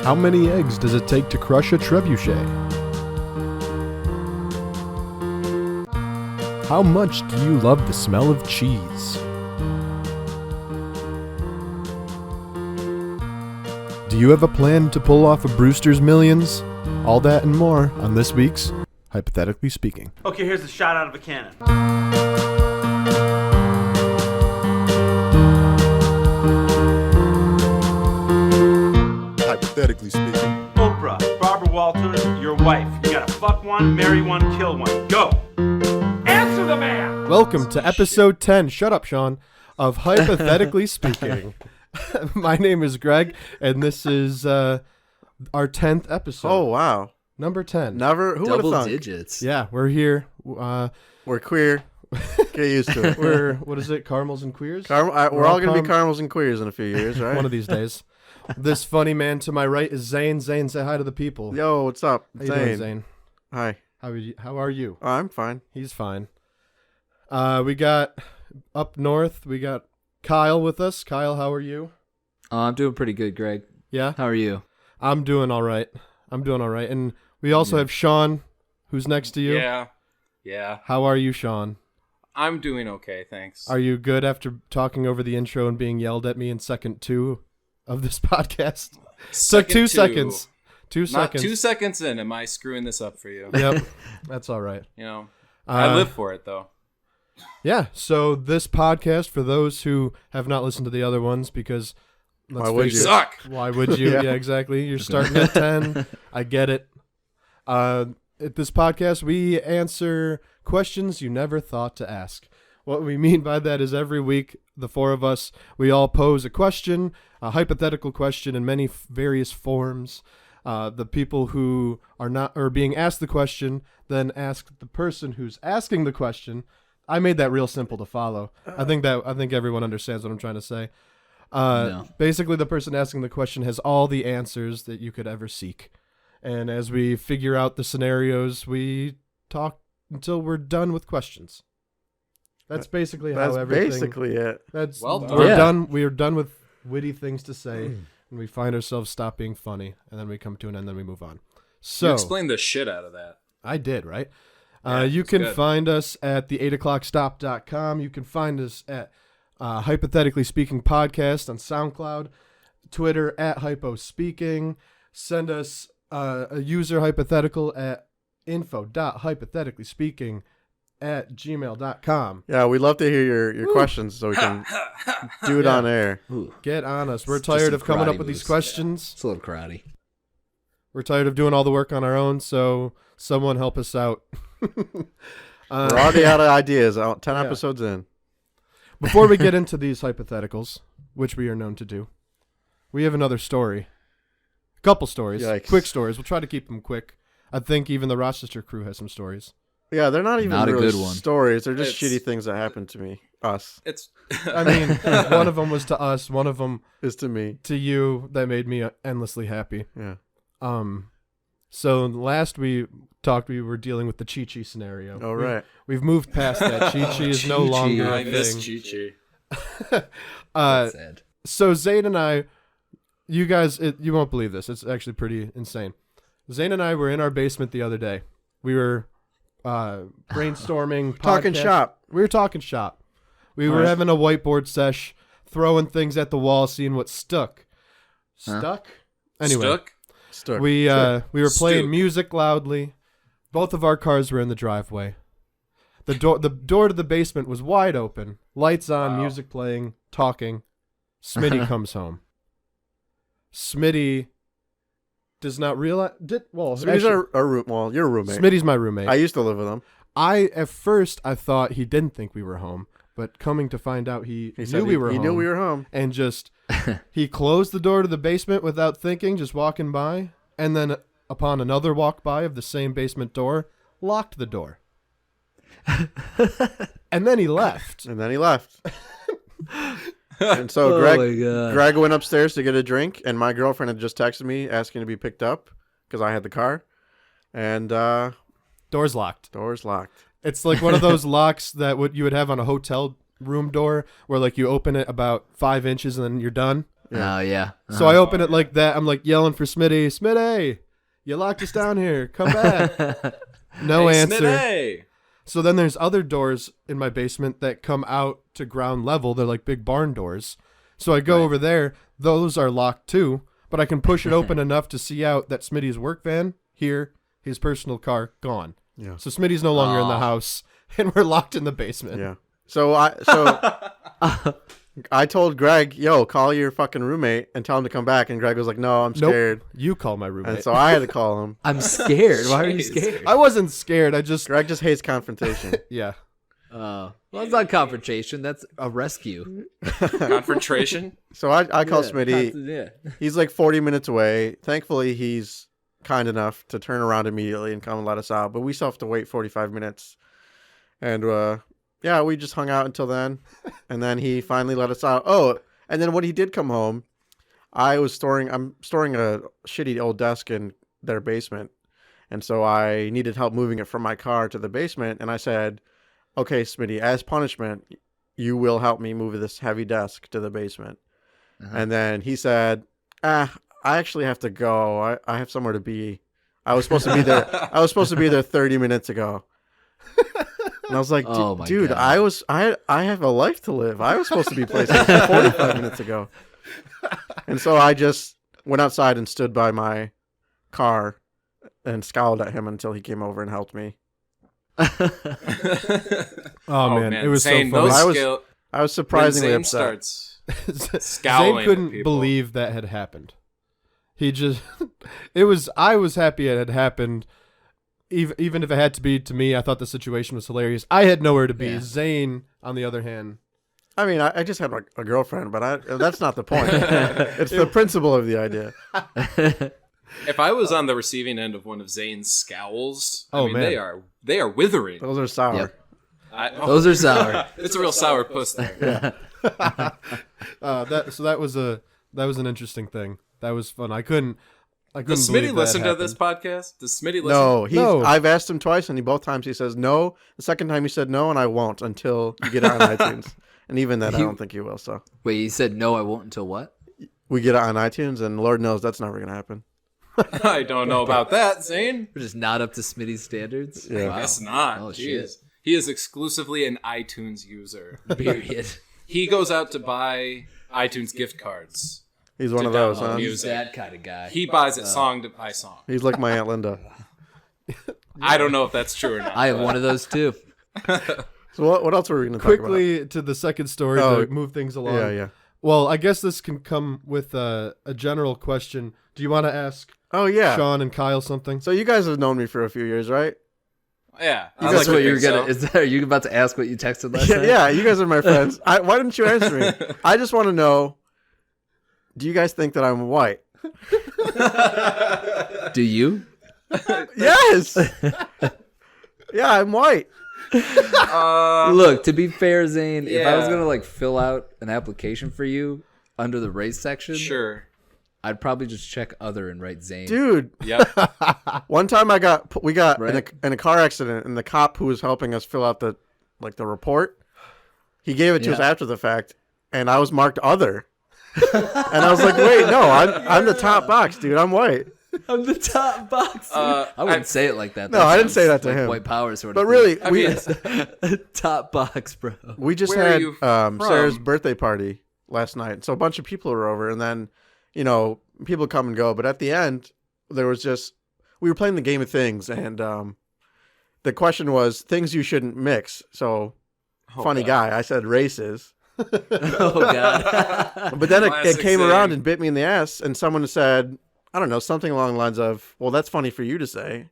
How many eggs does it take to crush a trebuchet? How much do you love the smell of cheese? Do you have a plan to pull off a Brewster's Millions? All that and more on this week's Hypothetically Speaking. Okay, here's a shot out of a cannon. Hypothetically speaking. Oprah, Barbara Walters, your wife. You gotta fuck one, marry one, kill one. Go! Answer the man! Welcome to episode 10, shut up Sean, of Hypothetically Speaking. My name is Greg, and this is our 10th episode. Oh, wow. Number 10. Never, who would have Double thunk? digits. Yeah, we're here. We're queer. Get used to it. We're, what is it, caramels and queers? We're all going to be caramels and queers in a few years, right? One of these days. This funny man to my right is Zane. Zane, say hi to the people. Yo, what's up? How you doing, Zane? Hi. How are you? Oh, I'm fine. He's fine. We got up north, we got Kyle with us. Kyle, how are you? I'm doing pretty good, Greg. Yeah? How are you? I'm doing all right. And we also have Sean, who's next to you. Yeah. How are you, Sean? I'm doing okay, thanks. Are you good after talking over the intro and being yelled at me in second 2 of this podcast? Took 2 seconds. 2 Not seconds. 2 seconds in, am I screwing this up for you? Yep. That's all right. You know, I live for it, though. Yeah, so this podcast, for those who have not listened to the other ones, because Why would you? Suck! Why would you? Yeah, exactly. You're starting at 10. I get it. At this podcast, we answer questions you never thought to ask. What we mean by that is every week, the four of us, we all pose a question, a hypothetical question in many various forms. The people who are being asked the question then ask the person who's asking the question. I made that real simple to follow. I think everyone understands what I'm trying to say. No. Basically, the person asking the question has all the answers that you could ever seek. And as we figure out the scenarios, we talk until we're done with questions. That's basically how That's everything. basically it. That's Well done. we're Yeah. done. We are done with witty things to say, and we find ourselves stop being funny, and then we come to an end, and then we move on. You So explained the shit out of that. I did, right? Yeah, You it's can good. find us at the 8o'clockstop.com. You can find us at Hypothetically Speaking Podcast on SoundCloud, Twitter at HypoSpeaking. Send us a user hypothetical at info.hypotheticallyspeaking@gmail.com. Yeah, we'd love to hear your questions so we can do it Yeah. on air. Ooh, Get on us. We're It's just tired some of coming up karate with these moves. questions. it's a little karate. We're tired of doing all the work on our own, so someone help us out. We're already out of ideas. 10 Yeah. episodes in. Before we get into these hypotheticals, which we are known to do, we have another story. A couple stories. Yikes. Quick stories. We'll try to keep them quick. I think even the Rochester crew has some stories. Yeah, they're not even Not a really good one. stories. They're just It's- shitty things that happened to me. It's. I mean, one of them was to us, one of them Is to me. to you that made me endlessly happy. Yeah. So last we talked, we were dealing with the Chi-Chi scenario. All right. We've moved past that. Chi-Chi is no Chi-Chi. longer I a miss thing. Chi-Chi. Uh, Sad. So Zane and I, you guys, you won't believe this. It's actually pretty insane. Zane and I were in our basement the other day. We were brainstorming. Talking podcast. shop. We were talking shop. We were Right. having a whiteboard sesh, throwing things at the wall, seeing what stuck. Huh? Stuck? Anyway, Stuck? Stuck. we were playing Stook. music loudly. Both of our cars were in the driveway. The door to the basement was wide open. Lights on, Wow. music playing, talking. Smitty comes home. Smitty does not realize. Smitty's well, you're a roommate. Smitty's my roommate. I used to live with him. At first I thought he didn't think we were home, but coming to find out he He knew said we were he home. knew we were home. And just he closed the door to the basement without thinking, just walking by, and then upon another walk by of the same basement door, locked the door. And then he left. And then he left. And so Oh Greg my God. Greg went upstairs to get a drink, and my girlfriend had just texted me asking to be picked up because I had the car. And Door's locked. door's locked. It's like one of those locks that you would have on a hotel room door where like you open it about 5 inches and then you're done. Oh yeah. So I open it like that. I'm like yelling for Smitty. Smitty, you locked us down here. Come back. No Hey, answer. Smitty! So then there's other doors in my basement that come out to ground level. They're like big barn doors. So I go over there. Those are locked too, but I can push it open enough to see out that Smitty's work van here, his personal car gone. Yeah. So Smitty's no longer in the house, and we're locked in the basement. Yeah. So I told Greg, yo, call your fucking roommate and tell him to come back. And Greg was like, no, I'm scared. You call my roommate. And so I had to call him. I'm scared. Why are you scared? I wasn't scared. I just Greg just hates confrontation. yeah. Well, it's not confrontation. That's a rescue. Confrontation? So I call Smitty. Yeah. He's like 40 minutes away. Thankfully, he's kind enough to turn around immediately and come and let us out. But we still have to wait 45 minutes. And yeah, we just hung out until then. And then he finally let us out. Oh, and then when he did come home, I'm storing a shitty old desk in their basement. And so I needed help moving it from my car to the basement. And I said, okay, Smitty, as punishment, you will help me move this heavy desk to the basement. And then he said, I actually have to go. I have somewhere to be. I was supposed to be there. I was supposed to be there 30 minutes ago. And I was like, dude, God. I have a life to live. I was supposed to be PlayStation 45 minutes ago. And so I just went outside and stood by my car and scowled at him until he came over and helped me. Oh man, it was Zane, so funny. those I was surprisingly Zane upset. starts Zane scowling. couldn't at people. believe that had happened. He just, I was happy it had happened. Even if it had to be to me, I thought the situation was hilarious. I had nowhere to be. Yeah. Zane, on the other hand, I mean, I just had a girlfriend, but that's not the point. It's the principle of the idea. If I was on the receiving end of one of Zane's scowls, I Oh, mean, man. they are withering. Those are sour. Yep. Those are sour. It's a real sour puss there. that was an interesting thing. That was fun. I couldn't Does believe Smitty that listen to happened. this podcast? Does Smitty listen? No, No. I've asked him twice, and both times he says no. The second time he said no, and I won't until you get it on iTunes. And even then, I don't think he will. So Wait, you said no, I won't until what? we get it on iTunes, and Lord knows that's never going to happen. I don't know about that, Zane. We're just not up to Smitty's standards. Yeah. Wow. Guess not. Oh, Jeez. shit. He is exclusively an iTunes user. Period. He goes out to buy iTunes gift cards. He's one To of those, download huh? music. He's that kind of guy. He buys it song to buy song. He's like my Aunt Linda. I don't know if that's true or not. I have one of those too. So what else were we going to talk about? Quickly to the second story Oh, to move things along. Yeah. Well, I guess this can come with a general question. Do you want to ask Oh, yeah. Sean and Kyle something? So you guys have known me for a few years, right? Yeah. Is I this like what to you're think gonna? so. Are you about to ask what you texted last night? Yeah, you guys are my friends. Why didn't you answer me? I just want to know, do you guys think that I'm white? Do you? Yes! Yeah, I'm white. Look, to be fair, Zane, if I was yeah. gonna like fill out an application for you under the race section, Sure. I'd probably just check other and write Zane. Dude, Yep. one time we got Right. in a car accident, and the cop who was helping us fill out the report, he gave it to us Yeah. after the fact, and I was marked other. And I was like, wait, no, I'm the top box, dude. I'm white. I'm the top box. I wouldn't say it like that. No, I didn't say sounds that to like him. White power sort of. But thing. really, we Top box, bro. we just Where are had you from? Sarah's birthday party last night, so a bunch of people were over, and then people come and go, but at the end there was we were playing the game of things, and the question was things you shouldn't mix. So funny guy, I said races. Oh god. But then it Classic came Zane. around and bit me in the ass, and someone said, I don't know, something along the lines of, well, that's funny for you to say.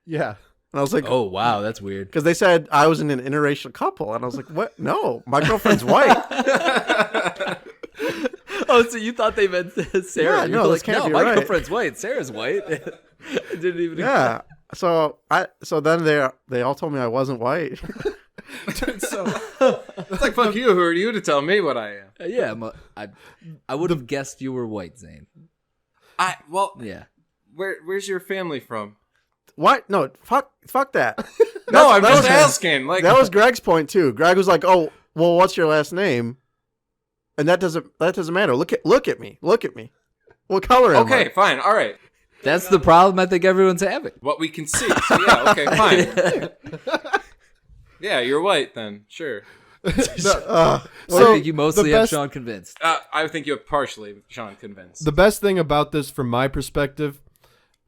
Yeah. And I was like, Oh wow, that's weird. because they said I was in an interracial couple, and I was like, what? No, my girlfriend's white. Oh, so you thought they meant Sarah? Yeah, You no, were this like, can't no, be my right. girlfriend's white. Sarah's white. It didn't even. Yeah. So then they all told me I wasn't white. So it's like, fuck you. Who are you to tell me what I am? Yeah, I would have guessed you were white, Zane. Yeah. Where's your family from? What? No, fuck that. No, I'm that just was- asking. Like, That was Greg's point too. Greg was like, oh, well, what's your last name? And that doesn't matter. Look at me. What color am I? Okay, fine. All right. That's the problem I think everyone's having. What we can see. So yeah, okay, fine. Yeah, you're white then. Sure. I So, think you mostly the have best- Sean convinced. I think you have partially Sean convinced. The best thing about this, from my perspective,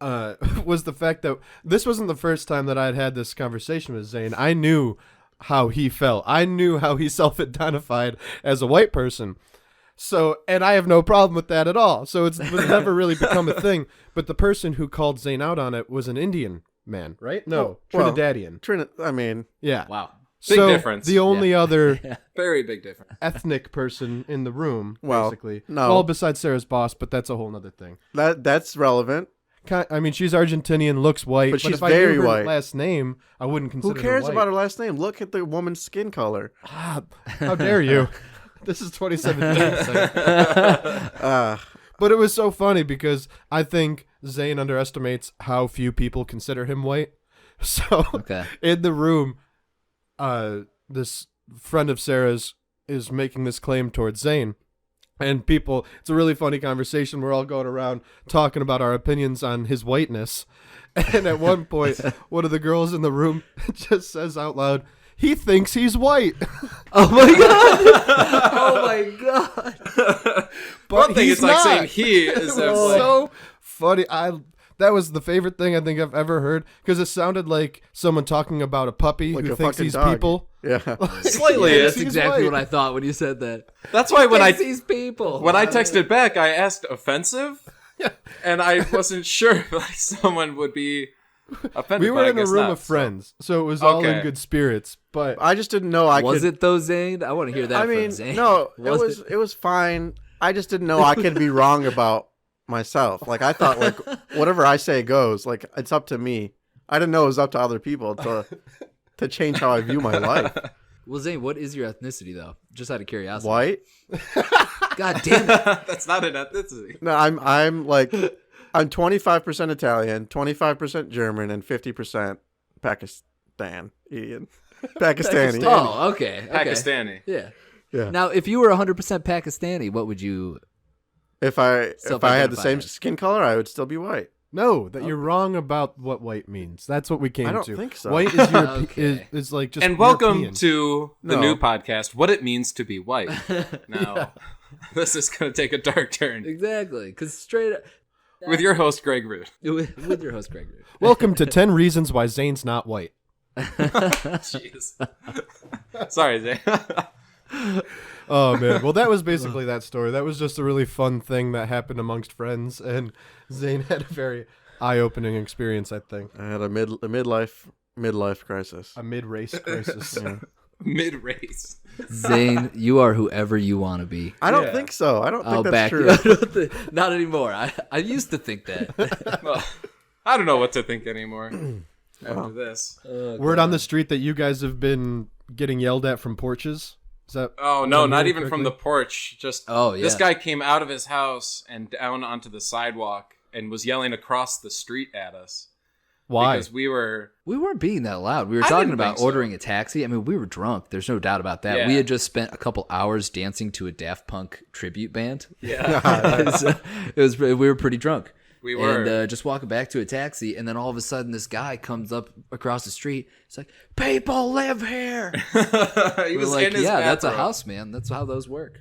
was the fact that this wasn't the first time that I had this conversation with Zane. I knew how he felt. I knew how he self-identified as a white person. So, and I have no problem with that at all. So it was never really become a thing. But the person who called Zane out on it was an Indian man, right? No, Well, Trinidadian. I mean, Yeah. Wow. Big So difference. the only other Very big difference. ethnic person in the room, Well, basically. no. Well, besides Sarah's boss, but that's a whole nother thing. that's relevant. I mean, she's Argentinian, looks white, But she's if I very knew her white. last name, I wouldn't Who consider cares her about white. her last name? Look at the woman's skin color. How dare you? This is 2017. Uh, But it was so funny because I think Zane underestimates how few people consider him white. So Okay. in the room, this friend of Sarah's is making this claim towards Zane. And people, it's a really funny conversation. We're all going around talking about our opinions on his whiteness. And at one point, one of the girls in the room just says out loud, "He thinks he's white." Oh my god! Oh my god! But One thing he's is like not. saying he is It was like, so funny. That was the favorite thing I think I've ever heard because it sounded like someone talking about a puppy Like who a thinks fucking he's dog. people. yeah. slightly Yeah, is. That's he's exactly white. what I thought when you said that. That's why when These people. when I texted back, I asked offensive, and I wasn't sure if like someone would be offended. We but were I in a guess room not, of so. friends, so it was all in Okay. good spirits. But I just didn't know I was could. it though, Zane? I want to hear that I from mean, Zane. no, Was it was fine. I just didn't know I could be wrong about myself. Like I thought, like whatever I say goes. Like it's up to me. I didn't know it was up to other people to change how I view my life. Well, Zane, what is your ethnicity though? Just out of curiosity. White? God damn it! That's not an ethnicity. No, I'm 25% Italian, 25% German, and 50% Pakistani. Pakistani. Oh, okay. Pakistani. Yeah. Yeah. Now, if you were 100% Pakistani, what would you? If I had the Self-identify same as. skin color, I would still be white. no, that you're wrong about what white means. That's what we came I don't to. think so. White is Okay. is like just And welcome European. to the No. new podcast, What It Means to Be White. Now, this is going to take a dark turn Exactly, because straight up, with your host, Greg Root. with your host Gregory. Welcome to 10 Reasons Why Zane's Not White. Jeez. Sorry, Zane. Oh man, well that was basically that story. That was just a really fun thing that happened amongst friends, and Zane had a very eye-opening experience. I think I had a midlife crisis. a mid-race crisis. Yeah. Mid-race. Zane, you are whoever you want to be. I don't Yeah. think so. I don't I'll think back that's you. true. Not anymore. I used to think that. Well, I don't know what to think anymore after this. Word on the street that you guys have been getting yelled at from porches. Is that? Oh, no, Did I not hear even from correctly? the porch. Just Oh, yeah. This guy came out of his house and down onto the sidewalk and was yelling across the street at us. Why? Because we were... We weren't being that loud. We were I talking didn't about think so. ordering a taxi. I mean, we were drunk. There's no doubt about that. Yeah. We had just spent a couple hours dancing to a Daft Punk tribute band. Yeah, We were pretty drunk. we were. And just walking back to a taxi, and then all of a sudden, this guy comes up across the street. He's like, "People live here." he We're was like, in his "Yeah, that's a bathrobe. house, man. That's how those work."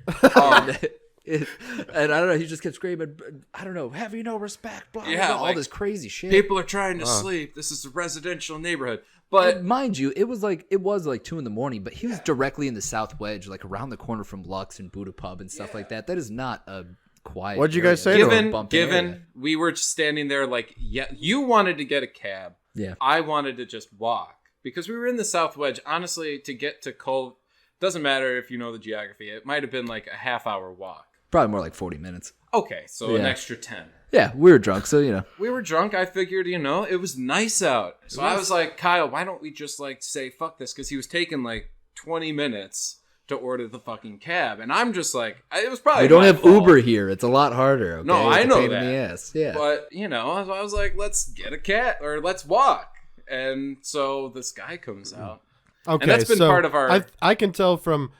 and I don't know. He just kept screaming, "I don't know. Have you no respect?" Blah, Yeah, blah, all like, this crazy shit. People are trying to sleep. This is a residential neighborhood. But And mind you, it was like 2 a.m, but he was directly in the South Wedge, like around the corner from Lux and Buddha Pub and stuff like that. That is not a quiet. What'd you area. guys say to him? given Bumped area. given we were standing there like, yeah, you wanted to get a cab. Yeah. I wanted to just walk because we were in the South Wedge. Honestly, to get to Cole, doesn't matter if you know the geography. It might have been like a half-hour walk. Probably more like 40 minutes. Okay, so an Yeah. extra 10. Yeah, we were drunk, so you know. We were drunk. I figured, it was nice out. So I was like, Kyle, why don't we just like say fuck this? Because he was taking like 20 minutes to order the fucking cab, and I'm just like, it was probably We don't my have fault. Uber here. It's a lot harder. Okay? No, It's I a know pain in the that. ass. Yeah. But I was like, let's get a cat or let's walk. And so this guy comes out. Okay, And that's been so part of our- I can tell from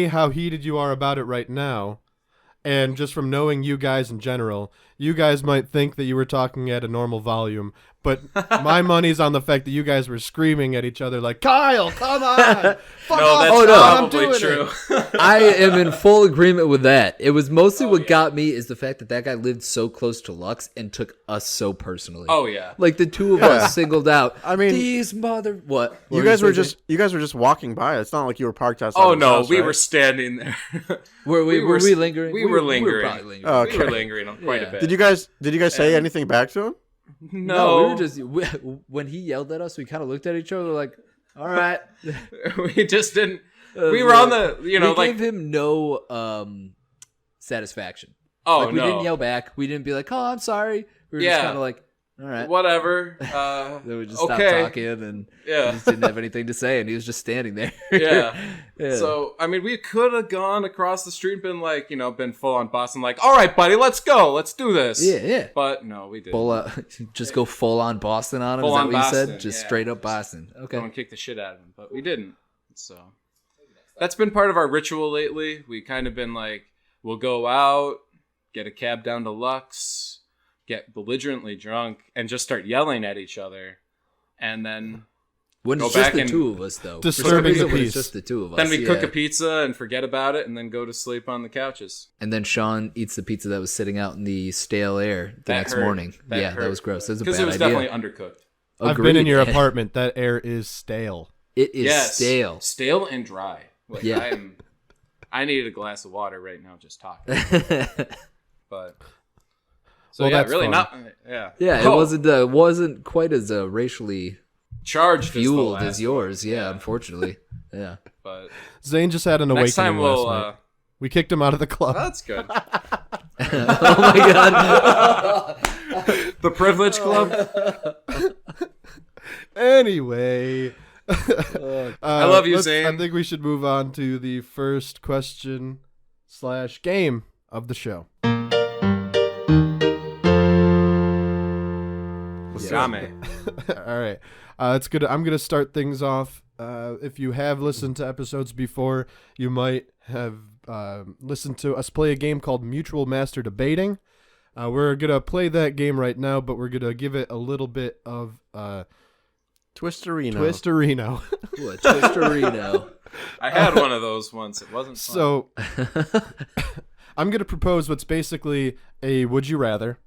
how heated you are about it right now, and just from knowing you guys in general, you guys might think that you were talking at a normal volume, but my money's on the fact that you guys were screaming at each other like, Kyle, come on! Fuck No, off, that's Sean, I'm probably doing true. it." I am in full agreement with that. It was mostly what got me is the fact that guy lived so close to Lux and took us so personally. Oh yeah. Like the two of us singled out. I mean, these what? you guys were just walking by. It's not like you were parked outside. Oh his no, house, we right? were standing there. Were we lingering? We were lingering. We were probably lingering. Oh, We okay. were lingering on quite a bit. Did you guys say anything back to him? No, we were just when he yelled at us, we kind of looked at each other like, all right. We just didn't. We were on the, we gave him no satisfaction. Oh like, we no, didn't yell back. We didn't be like, oh, I'm sorry. We were just kind of like, all right. whatever. Then we just stopped okay. talking and Yeah. just didn't have anything to say, and he was just standing there. Yeah. Yeah. So I mean, we could have gone across the street and been like, been full on Boston, like, all right, buddy, let's go, let's do this. Yeah. But no, we didn't. Just go full on Boston on him. Full Is that on what you said? Boston, Just yeah. straight up Boston. Okay. Go and kick the shit out of him, but we didn't. So that's been part of our ritual lately. We kind of been like, we'll go out, get a cab down to Lux, get belligerently drunk, and just start yelling at each other, and then When go it's just back the and- two of us, though. For some Disturbing reason, the when it's peace. just the two of us. then we cook yeah. a pizza and forget about it, and then go to sleep on the couches. And then Sean eats the pizza that was sitting out in the stale air the That next hurt. morning. That That was gross. That was a bad Because it was idea. definitely undercooked. I've been in Agreed. your apartment. That air is stale. It is Yes, stale. stale and dry. Like, Yeah. I needed a glass of water right now just talking. But so Well, yeah, that's really fun. not. Yeah, Yeah, it wasn't quite as racially charged fueled as, the as last yours. one. Yeah, unfortunately. Yeah. But Zane just had an awakening next time we'll. last night. We kicked him out of the club. That's good. Oh my god. The Privilege Club. Anyway. I love you, I Zane. think we should move on to the first question / game of the show. Dame. All right. It's good. I'm gonna start things off. If you have listened to episodes before, you might have listened to us play a game called Mutual Master Debating. We're gonna play that game right now, but we're gonna give it a little bit of Twisterino. Twisterino. Ooh, a Twisterino. I had one of those once. It wasn't fun. So I'm gonna propose what's basically a would you rather.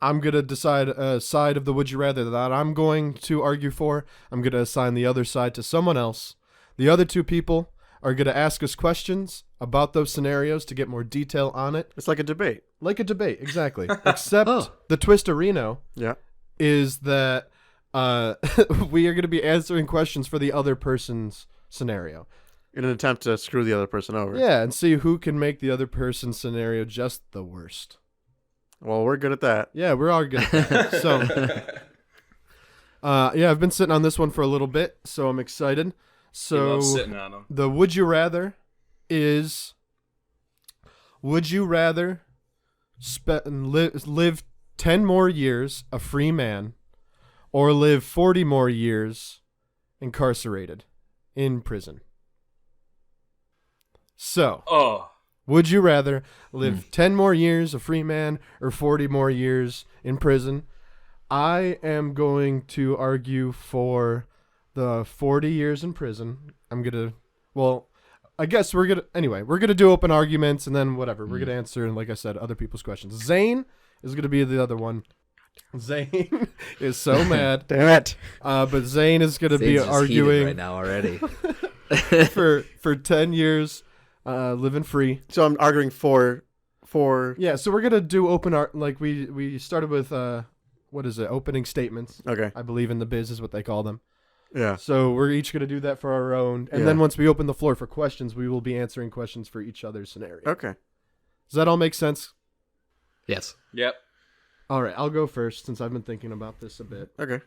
I'm going to decide a side of the would you rather that I'm going to argue for. I'm going to assign the other side to someone else. The other two people are going to ask us questions about those scenarios to get more detail on it. It's like a debate. Like a debate, exactly. Except Oh. the Twisterino Yeah. is that we are going to be answering questions for the other person's scenario. In an attempt to screw the other person over. Yeah, and see who can make the other person's scenario just the worst. Well, we're good at that. Yeah, we're all good at that. So, yeah, I've been sitting on this one for a little bit, so I'm excited. He So, loves sitting on them. the would you rather is, would you rather live 10 more years a free man or live 40 more years incarcerated in prison? So, Oh, would you rather live 10 more years a free man or 40 more years in prison? I am going to argue for the 40 years in prison. I'm going to, well, I guess we're going to, anyway, we're going to do open arguments and then whatever. We're going to answer, and like I said, other people's questions. Zane is going to be the other one. Zane is so mad. Damn it. But Zane is going to be Zane's just heated arguing right now already. for 10 years living free. So I'm arguing for Yeah, so we're gonna do open art. Like we started with what is it? Opening statements. okay. I believe in the biz is what they call them. Yeah. So we're each gonna do that for our own, and then Yeah. once we open the floor for questions, we will be answering questions for each other's scenario. Okay. Does that all make sense? Yes. yep. All right, I'll go first since I've been thinking about this a bit. Okay.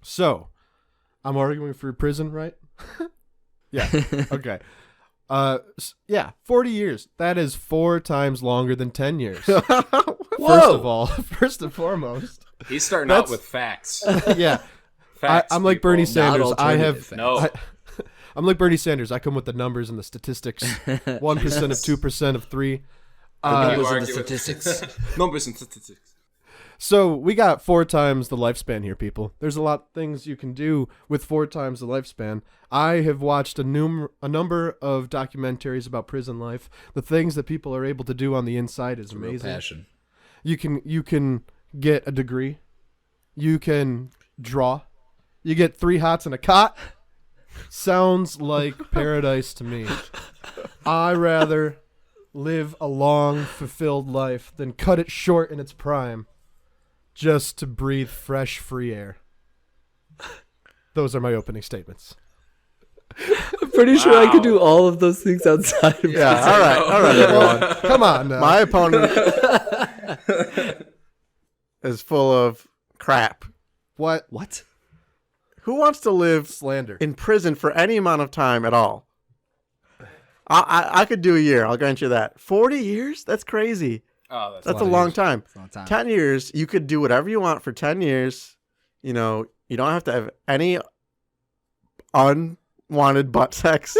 So, I'm arguing for prison, right? Yeah. Okay. Yeah, 40 years. That is 4 times longer than 10 years. First of all, first and foremost, He's starting That's- out with facts. yeah. Facts. I'm like Bernie people. Sanders. I alternative have facts. No. I'm like Bernie Sanders. I come with the numbers and the statistics. 1% of 2% of 3. You Numbers and argue the with- statistics. Numbers and statistics. So we got 4 times the lifespan here, people. There's a lot of things you can do with 4 times the lifespan. I have watched a number of documentaries about prison life. The things that people are able to do on the inside is Real amazing. passion. You can get a degree. You can draw. You get 3 hots and a cot. Sounds like paradise to me. I rather live a long, fulfilled life than cut it short in its prime just to breathe fresh, free air. Those are my opening statements. I'm pretty sure I could do all of those things outside of Yeah, all right, everyone. Come on now. My opponent is full of crap. What? What? Who wants to live Slander. in prison for any amount of time at all? I could do a year. I'll grant you that. 40 years? That's crazy. Oh, That's a long time. It's a long time. 10 years, you could do whatever you want for 10 years. You know, you don't have to have any unwanted butt sex.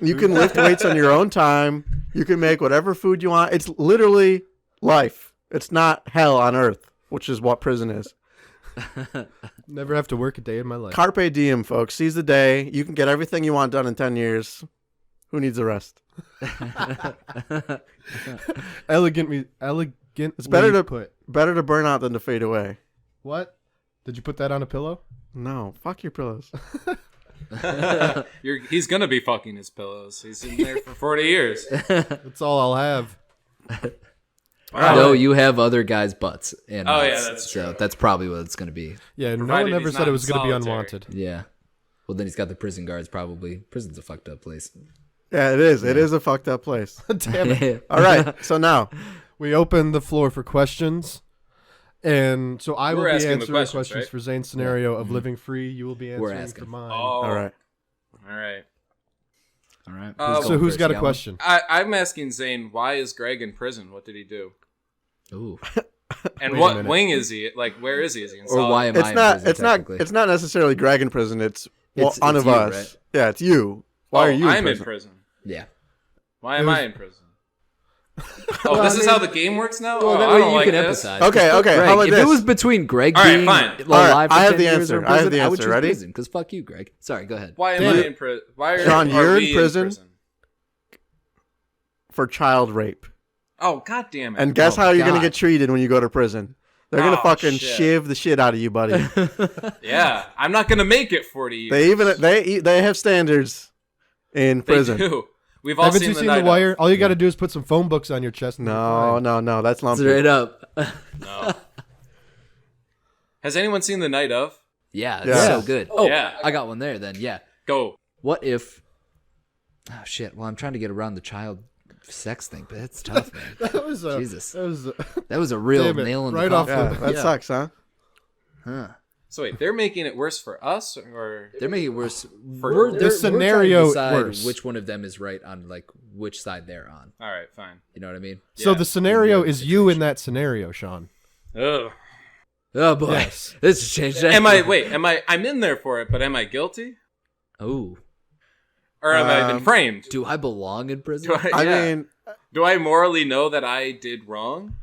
You can lift weights on your own time. You can make whatever food you want. It's literally life. It's not hell on earth, which is what prison is. Never have to work a day in my life. Carpe diem, folks. Seize the day. You can get everything you want done in 10 years. Who needs the rest? Elegantly It's better to put. Better to burn out than to fade away. What? Did you put that on a pillow? No, fuck your pillows. He's gonna be fucking his pillows. He's in there for 40 years. That's all I'll have. No, you have other guys' butts. And Oh, yeah, nuts, that's so true. that's probably what it's going to be. Yeah, no Provided one ever he's said not it was going to be solitary. unwanted. Yeah. Well, then he's got the prison guards probably. Prison's a fucked up place. Yeah, it is. It is a fucked up place. Damn it. All right. So now, We open the floor for questions. And so I will We're be asking the answering questions, questions right? for Zane's scenario of living free. You will be answering asking. for mine. Oh, all right. All right. All right. So So going who's first? got a You one? question? I'm asking Zane, why is Greg in prison? What did he do? Ooh. And Wait a what minute. wing is he? Like, where is he? Is he in Or why am I It's in not. prison, It's not. technically? It's not necessarily Greg in prison. It's It's one of you, us. right? Yeah, it's you. Why are you I'm in prison? Yeah. Why am I in prison? Oh, this is how the game works now? Well, oh, that I way don't you like can this. empathize. Okay, okay. Greg, How about if this? it was between Greg All right, being fine. alive All right, for I have 10 the years answer. or in I have prison, the I would answer. choose Ready? prison, because fuck you, Greg. Sorry, go ahead. Why am Damn I it. in prison? Why are, Sean, are you're we in prison? For child rape. Oh, god damn it. And guess Oh, how you're God. gonna get treated when you go to prison? They're gonna Oh, fucking shit. shiv the shit out of you, buddy. Yeah, I'm not going to make it 40 years. they have standards in They prison. do. We've all Haven't seen you the seen Night The Wire? Of. All you got to do is put some phone books on your chest. And No, no, that's lumpy. Straight up. No. Has anyone seen The Night Of? Yeah, it's Yeah. so good. Oh, Yeah. I got one there then. Yeah. Go. What if... Oh, shit. Well, I'm trying to get around the child sex thing, but it's tough, man. That was a, Jesus. That was a, That was a real Damn it. nail in Right the off coffin. Yeah, that Yeah. sucks, huh? Huh. So wait, they're making it worse for us, or They're making it worse. The scenario we're trying to decide worse. which one of them is right on, like, which side they're on. all right, fine. You know what I mean? So Yeah. the scenario is you in that scenario, Sean. Ugh. Oh, boy. Yes. This has changed. I'm in there for it, but am I guilty, Oh. or am I been framed? Do I belong in prison? Do I, I yeah. mean, Do I morally know that I did wrong,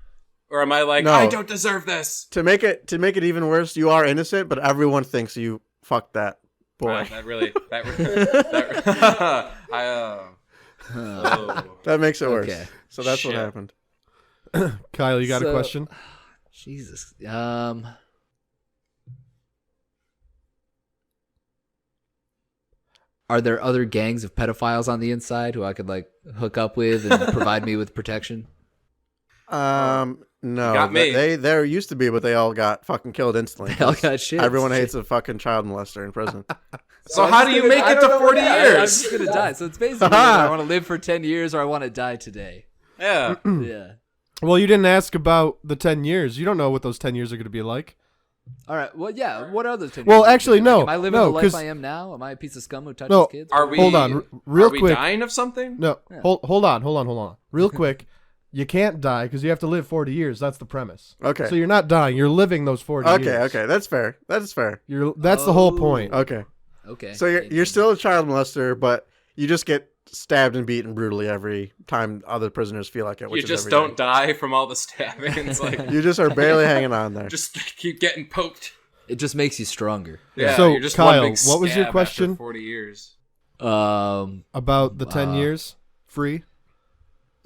or am I like No. I don't deserve this? to make it even worse, you are innocent, but everyone thinks you fucked that boy. Wow, that really oh. That makes it worse. Okay. So that's Shit. what happened. Kyle, you got a So- question? Jesus. Are there other gangs of pedophiles on the inside who I could like hook up with and provide me with protection? No, got me. There used to be, but they all got fucking killed instantly. They all got shit. Everyone hates a fucking child molester in prison. So how do you make it to 40 I'm years? just gonna die. So it's basically whether I want to live for 10 years or I want to die today. Yeah. Yeah. Well, you didn't ask about the 10 years. You don't know what those 10 years are going to be like. All right. Well, yeah. What are those 10 Well, years? actually, no. Am I living No, the life 'cause- I am now? Am I a piece of scum who touches No. kids? Are we? Hold on, real are we quick. dying of something? No, Yeah. hold on. Real quick. You can't die because you have to live 40 years. That's the premise. Okay. So you're not dying. You're living those 40 years. Okay, that's fair. That is fair. That's the whole point. Okay. Okay. So you're still a child molester, but you just get stabbed and beaten brutally every time other prisoners feel like it. Which You is just every don't day. die from all the stabbing. It's like You just are barely hanging on there. just keep getting poked. It just makes you stronger. Yeah, So, you're just Kyle, one big what was your scab question? After 40 years. About the 10 years free?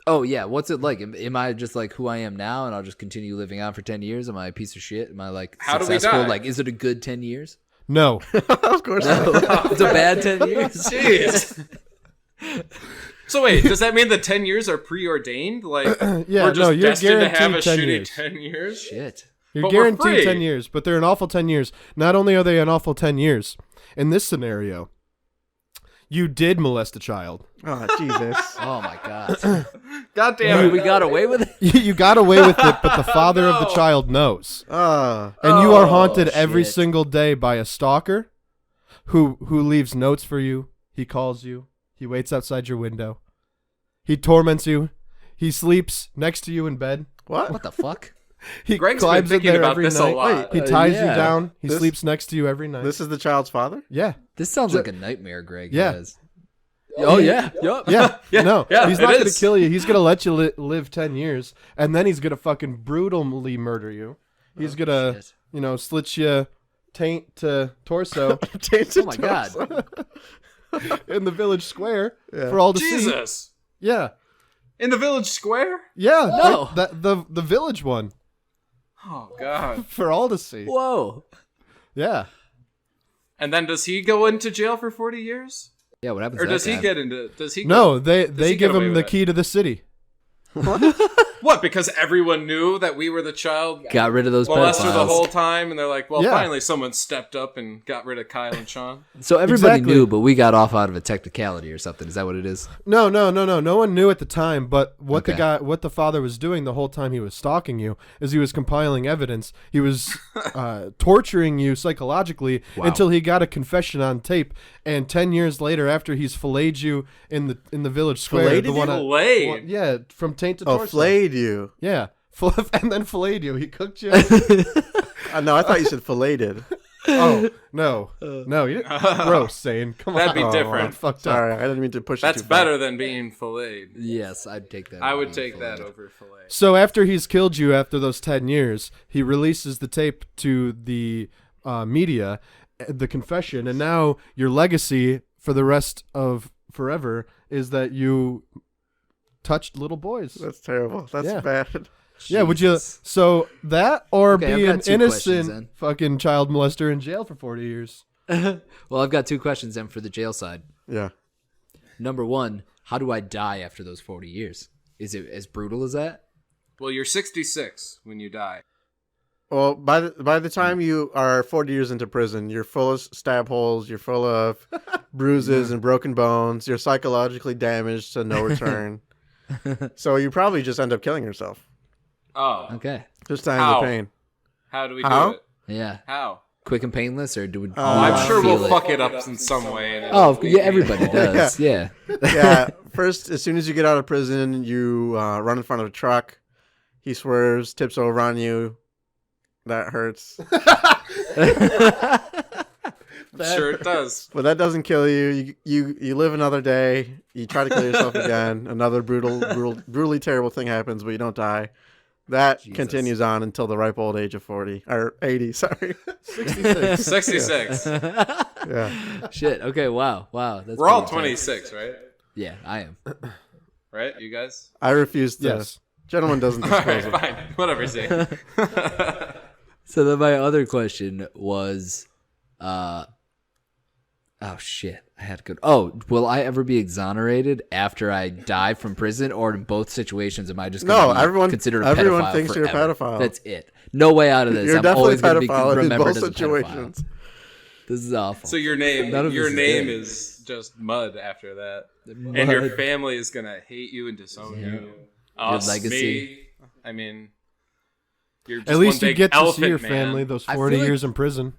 Oh yeah, what's it like? Am I just like who I am now, and I'll just continue living on for 10 years? Am I a piece of shit? Am I like How do we successful? die? Like, is it a good 10 years? No. Of course not. It's a bad 10 years. Jeez. So wait, does that mean the 10 years are preordained? Like, Yeah, we're just no, you're destined to have a guaranteed 10 shitty years. 10 years? Shit. You're But we're guaranteed free. 10 years, but they're an awful 10 years. Not only are they an awful 10 years, in this scenario, you did molest a child. Oh, Jesus. Oh my god. God damn it. We got away with it. You got away with it, but the father of the no. child knows. Oh, And you are haunted every shit. single day by a stalker who leaves notes for you. He calls you. He waits outside your window. He torments you. He sleeps next to you in bed. what? What the fuck? He Greg's been climbs in thinking there about every this a night. lot. He ties you yeah. down. He This- sleeps next to you every night. This is the child's father? Yeah. This sounds like a nightmare, Greg. Yeah. Has. Oh yeah. Yup. Yeah, no, yeah, he's it not going to is. kill you. He's going to let you live 10 years, and then he's going to fucking brutally murder you. He's going to, shit. slit you taint to torso Oh my god. in the village square Yeah. for all to see. Jesus. Yeah, In the village square? yeah, No. like the village one Oh, God. for all to see. Whoa. Yeah, And then does he go into jail for 40 years? Yeah. What happens? Or to does that he guy? get into... Does he no, Does they he give get away him with the it? key to the city. What, because everyone knew that we were the child Got rid of those molester the pedophiles. whole time? And they're like, well, Yeah. finally someone stepped up and got rid of Kyle and Sean? So everybody Exactly. knew, but we got off out of a technicality or something. Is that what it is? No. No one knew at the time, but what Okay. what the father was doing the whole time he was stalking you is he was compiling evidence. He was torturing you psychologically Wow. until he got a confession on tape. And 10 years later, after he's filleted you in the village square, Filleted the one, you? Filleted? one- yeah, from taint to Oh, torso. flayed you. Yeah, and then filleted you. He cooked you. No, I thought you said filleted. Oh no, you gross, saying. Come That'd on, be Oh, different. That's fucked up. Sorry, I didn't mean to push That's it too far. better than being filleted. Yes, I'd take that. I over would being take that filleted. over fillet. So after he's killed you after those 10 years, he releases the tape to the media, the confession, and now your legacy for the rest of forever is that you touched little boys. That's terrible. That's Yeah. bad. Yeah, would you? Jesus. So that or Okay, I've be got an 2 questions then. innocent fucking child molester in jail for 40 years? Well, I've got 2 questions then for the jail side. Yeah. Number 1, how do I die after those 40 years? Is it as brutal as that? Well, you're 66 when you die. Well, by the time you are 40 years into prison, you're full of stab holes, you're full of bruises and broken bones, you're psychologically damaged to no return. So you probably just end up killing yourself. Oh. Okay. Just to end How? the pain. How do we How? do it? Yeah. How? Quick and painless, or do we? I'm sure we'll feel it? fuck it up in some way. and Oh, it'll yeah, be everybody painful. does. Yeah. Yeah. First, as soon as you get out of prison, you run in front of a truck. He swerves, tips over on you. That hurts. I'm sure it does. But that doesn't kill you. You live another day. You try to kill yourself again. Another brutally terrible thing happens, but you don't die. That Jesus. continues on until the ripe old age of 40 or 80. Sorry. 66. 66. Yeah. Shit. Okay. Wow. That's We're all pretty intense. 26, right? Yeah, I am. Right? You guys? I refuse to. Yes. Gentleman doesn't All disclose right, it. fine. Whatever, say. So then my other question was, oh shit, I had to go. Oh, will I ever be exonerated after I die from prison, or in both situations am I just No, gonna be everyone- considered a everyone pedophile thinks you're a forever? pedophile. That's it. No way out of this. You're I'm definitely always a going to be pedophile in remembered both as a situations. pedophile. This is awful. So your name, None of your this is name good. is just mud after that, Mud. and your family is gonna hate you and disown you. Us, legacy. me. I mean, you're just At least one you big get to see elephant your man. family those I 40 feel like- years in prison.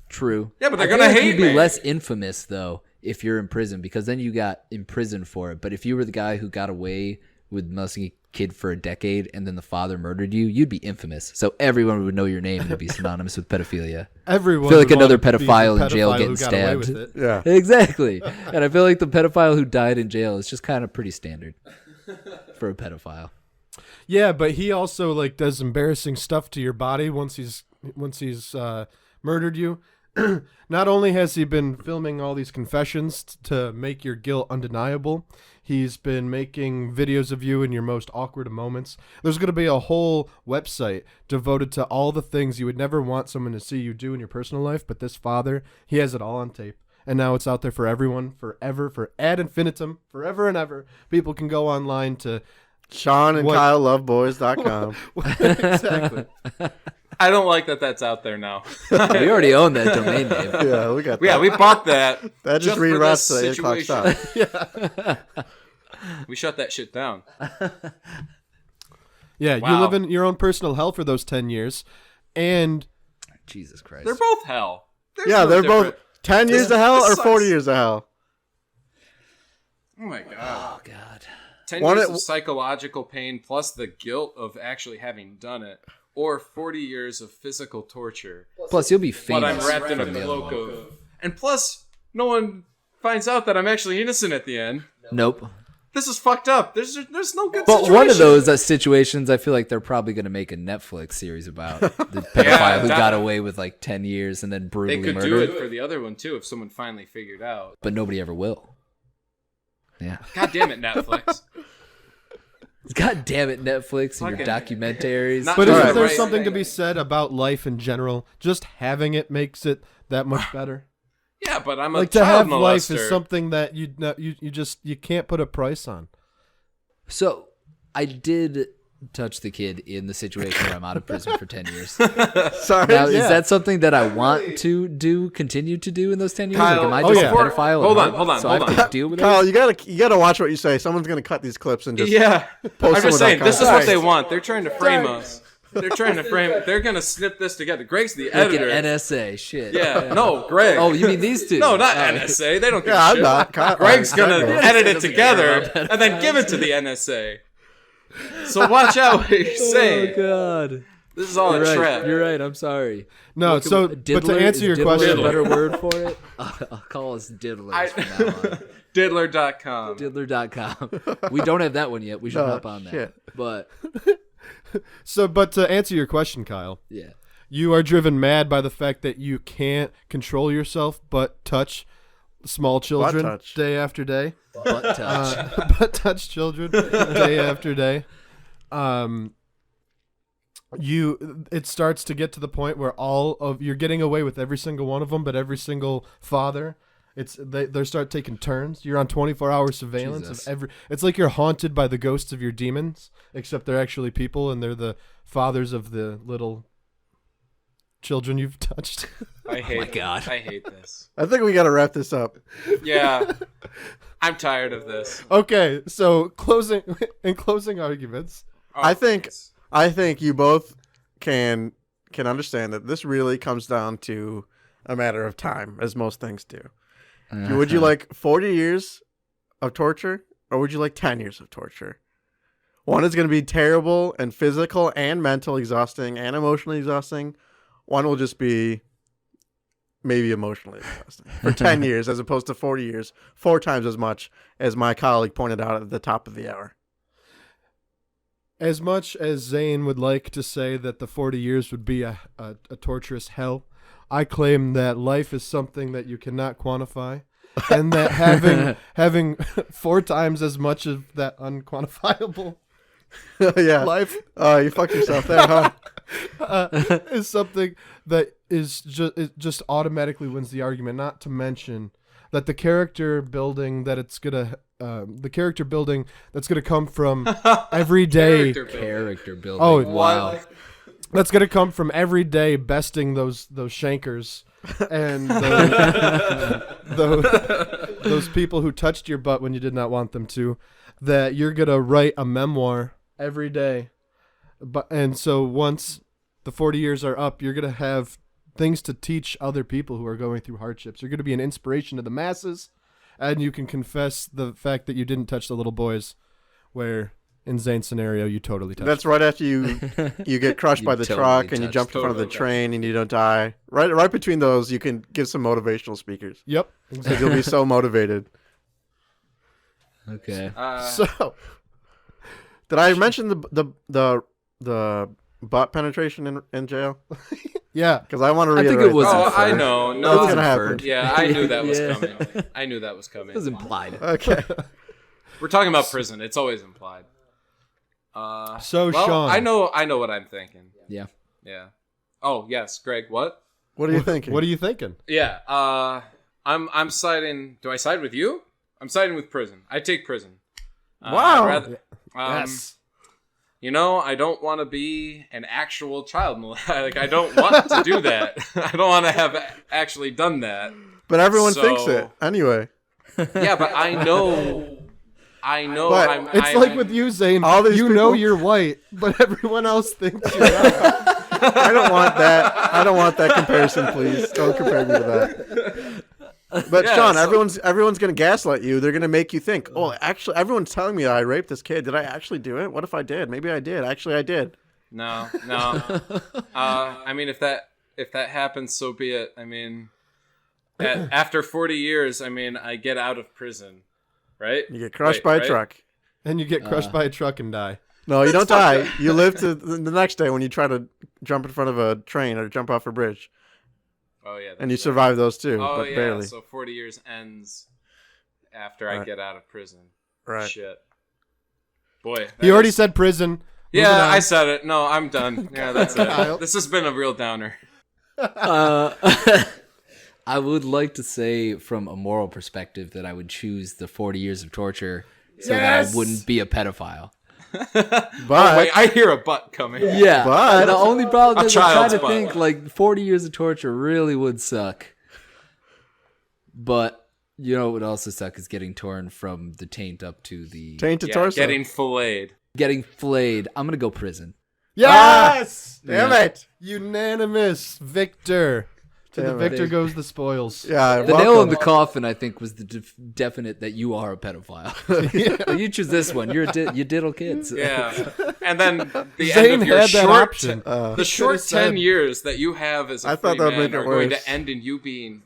True. Yeah, but they're I feel gonna like hate you'd be me. less infamous though if you're in prison, because then you got imprisoned for it. But if you were the guy who got away with molesting kid for a decade and then the father murdered you, you'd be infamous. So everyone would know your name and it'd be synonymous with pedophilia. Everyone I feel like would another want to be pedophile the in jail pedophile getting who got away stabbed. with it. Yeah. Exactly. And I feel like the pedophile who died in jail is just kind of pretty standard for a pedophile. Yeah, but he also like does embarrassing stuff to your body once he's murdered you. Not only has he been filming all these confessions to make your guilt undeniable, he's been making videos of you in your most awkward of moments. There's going to be a whole website devoted to all the things you would never want someone to see you do in your personal life, but this father, he has it all on tape. And now it's out there for everyone, forever, for ad infinitum, forever and ever. People can go online to Sean and Kyle loveboys.com. exactly. I don't like that that's out there now. We already own that domain name. Yeah, we got that. Yeah, we bought that. That just for reroutes this to the 8 o'clock situation. stop. We shut that shit down. Yeah, you Wow. live in your own personal hell for those 10 years. And Jesus Christ. They're both hell. There's Yeah, no they're different- both 10 years of hell this or sucks. 40 years of hell. Oh my god. Oh, God. 10 One- years of psychological pain plus the guilt of actually having done it, or 40 years of physical torture. Plus, you'll be But famous. I'm wrapped in a from the other cloak one. of. And plus, no one finds out that I'm actually innocent at the end. Nope. This is fucked up. There's no good But situation. one of those situations, I feel like they're probably going to make a Netflix series about the pedophile who got definitely. away with like 10 years and then They brutally could do murdered. it for the other one too if someone finally figured out. But nobody ever will. Yeah. God damn it, Netflix. God damn it, Netflix and your Fucking- documentaries. Not- But All isn't right, there right. something to be said about life in general? Just having it makes it that much better. Yeah, but I'm a Like to child have life molester. is something that you can't put a price on. So I did touch the kid in the situation where I'm out of prison for 10 years. Sorry. Now, Yeah. is that something that I want to continue to do in those 10 years? Kyle, like, am I oh, just yeah. a pedophile? Hold at on, heart? hold on, So hold I have on. to deal with Kyle, it? you gotta watch what you say. Someone's gonna cut these clips and just Yeah, post I'm just saying. them This is on what they want. They're trying to frame us. They're trying to frame it. They're gonna snip this together. Greg's the Like an editor. NSA. Shit. Yeah, no, Greg. Oh, you mean these two? no, not All right. NSA. They don't give Yeah, a I'm shit. not. Kyle, Greg's gonna Kyle. edit it together and then give it to the NSA. So watch out what you're saying. Oh, God. This is all You're a right. trap. You're right. I'm sorry. No, so but to Diddler- answer is your diddler question, a better word for it? I'll call us diddlers from now on. Diddler.com. Diddler.com. We don't have that one yet. We should Oh, hop on that. shit. But but to answer your question, Kyle, yeah. you are driven mad by the fact that you can't control yourself but touch small children touch. day after day. Butt touch. But touch children day after day. It starts to get to the point where you're getting away with every single one of them, but every single father, they start taking turns. You're on 24-hour surveillance Jesus. of it's like you're haunted by the ghosts of your demons, except they're actually people and they're the fathers of the little children you've touched. I hate. my God. I hate this. I think we gotta wrap this up. Yeah, I'm tired of this. Okay, so closing arguments. Oh, I think- please. I think you both can understand that this really comes down to a matter of time, as most things do. Would you like 40 years of torture, or would you like 10 years of torture? One is going to be terrible and physical and mental exhausting and emotionally exhausting. One will just be maybe emotionally exhausting for 10 years as opposed to 40 years, 4 times as much as my colleague pointed out at the top of the hour. As much as Zane would like to say that the 40 years would be a torturous hell, I claim that life is something that you cannot quantify, and that having 4 times as much of that unquantifiable Yeah. life You fucked yourself there, huh? is something that is just automatically wins the argument. Not to mention that the character building that's gonna come from everyday Character building. Oh, wow. that's gonna come from every day besting those shankers and those people who touched your butt when you did not want them to. That you're gonna write a memoir every day, and so once the 40 years are up, you're gonna have things to teach other people who are going through hardships. You're gonna be an inspiration to the masses, and you can confess the fact that you didn't touch the little boys, where in Zane's scenario, you totally touched. That's right after you get crushed by the totally truck and you touched. jump in front of the Totally train and you don't die. Right between those, you can give some motivational speakers. Yep. So you'll be so motivated. Okay. So, Did I mention the butt penetration in jail? yeah. Because I want to I reiterate. think it was. Oh, that. I know. It's No, gonna happen. yeah, I knew that was Yeah. coming. I knew that was coming. It was implied. Okay. We're talking about prison. It's always implied. So, Well, Sean. I know what I'm thinking. Yeah. Yeah. Oh yes, Greg. What? What are you thinking? What are you thinking? Yeah. I'm siding. Do I side with you? I'm siding with prison. I take prison. Wow. I'd rather- Yes. You know, I don't want to be an actual child molester. Like, I don't want to do that. I don't want to have actually done that. But everyone So- thinks it anyway. Yeah, but I know. But It's like with you, Zane. All these you know people- you're white, but everyone else thinks you're not. I don't want that. I don't want that comparison, please. Don't compare me to that. But Yeah, Sean, so- everyone's gonna gaslight you. They're gonna make you think, oh, actually, everyone's telling me I raped this kid. Did I actually do it? What if I did? Maybe I did. Actually, I did. No. I mean, if that happens, so be it. I mean, after 40 years, I mean, I get out of prison, right? You get crushed Right, by a right? truck. And you get crushed by a truck and die. No, you don't die. You live to the next day when you try to jump in front of a train or jump off a bridge, Oh yeah. and you that's survive those too, right. Oh but yeah. barely. So 40 years ends after I Right. get out of prison. Right. Shit. Boy. He already said prison. Yeah, Moving on. I said it. No, I'm done. Yeah, that's Kyle. it. This has been a real downer. I would like to say, from a moral perspective, that I would choose the 40 years of torture so that I wouldn't be a pedophile. But Wait, I hear a butt coming. Yeah, But- the only problem is I'm child's trying to butt. think like 40 years of torture really would suck. But you know what would also suck is getting torn from the taint up to the tainted Yeah, torso. getting filleted. getting flayed. I'm gonna go prison. Yes! Damn Yeah. it! Unanimous victor. To the Damn it. victor goes the spoils. Yeah, The nail in welcome. the coffin, I think, was the definite that you are a pedophile. Like, you choose this one. You diddle kids. Yeah. And then the Zane end of your had that short, option. the short could've said- 10 years that you have as a I free thought that would man make it are going worse. to end in you being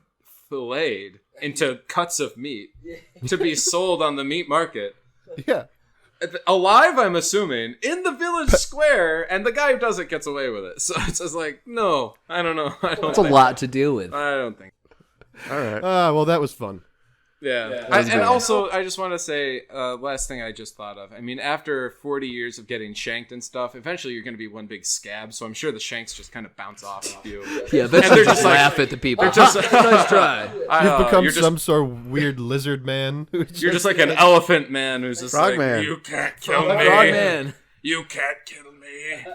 filleted into cuts of meat to be sold on the meat market. Yeah. Alive, I'm assuming, in the village square, and the guy who does it gets away with it. So it's just like, no, I don't know. I don't It's a think- lot to deal with. I don't think. All right. Well, that was fun. Yeah. was And great. also, I just want to say, last thing I just thought of. I mean, after 40 years of getting shanked and stuff, eventually you're going to be one big scab. So I'm sure the shanks just kind of bounce off of you. Yeah, And they're they're just just like- laugh at the people. just- Nice try. You've become you're just, some sort of weird lizard man. You're just like an elephant man who's just Frog like, man. you can't kill me. Frog man. You can't kill me.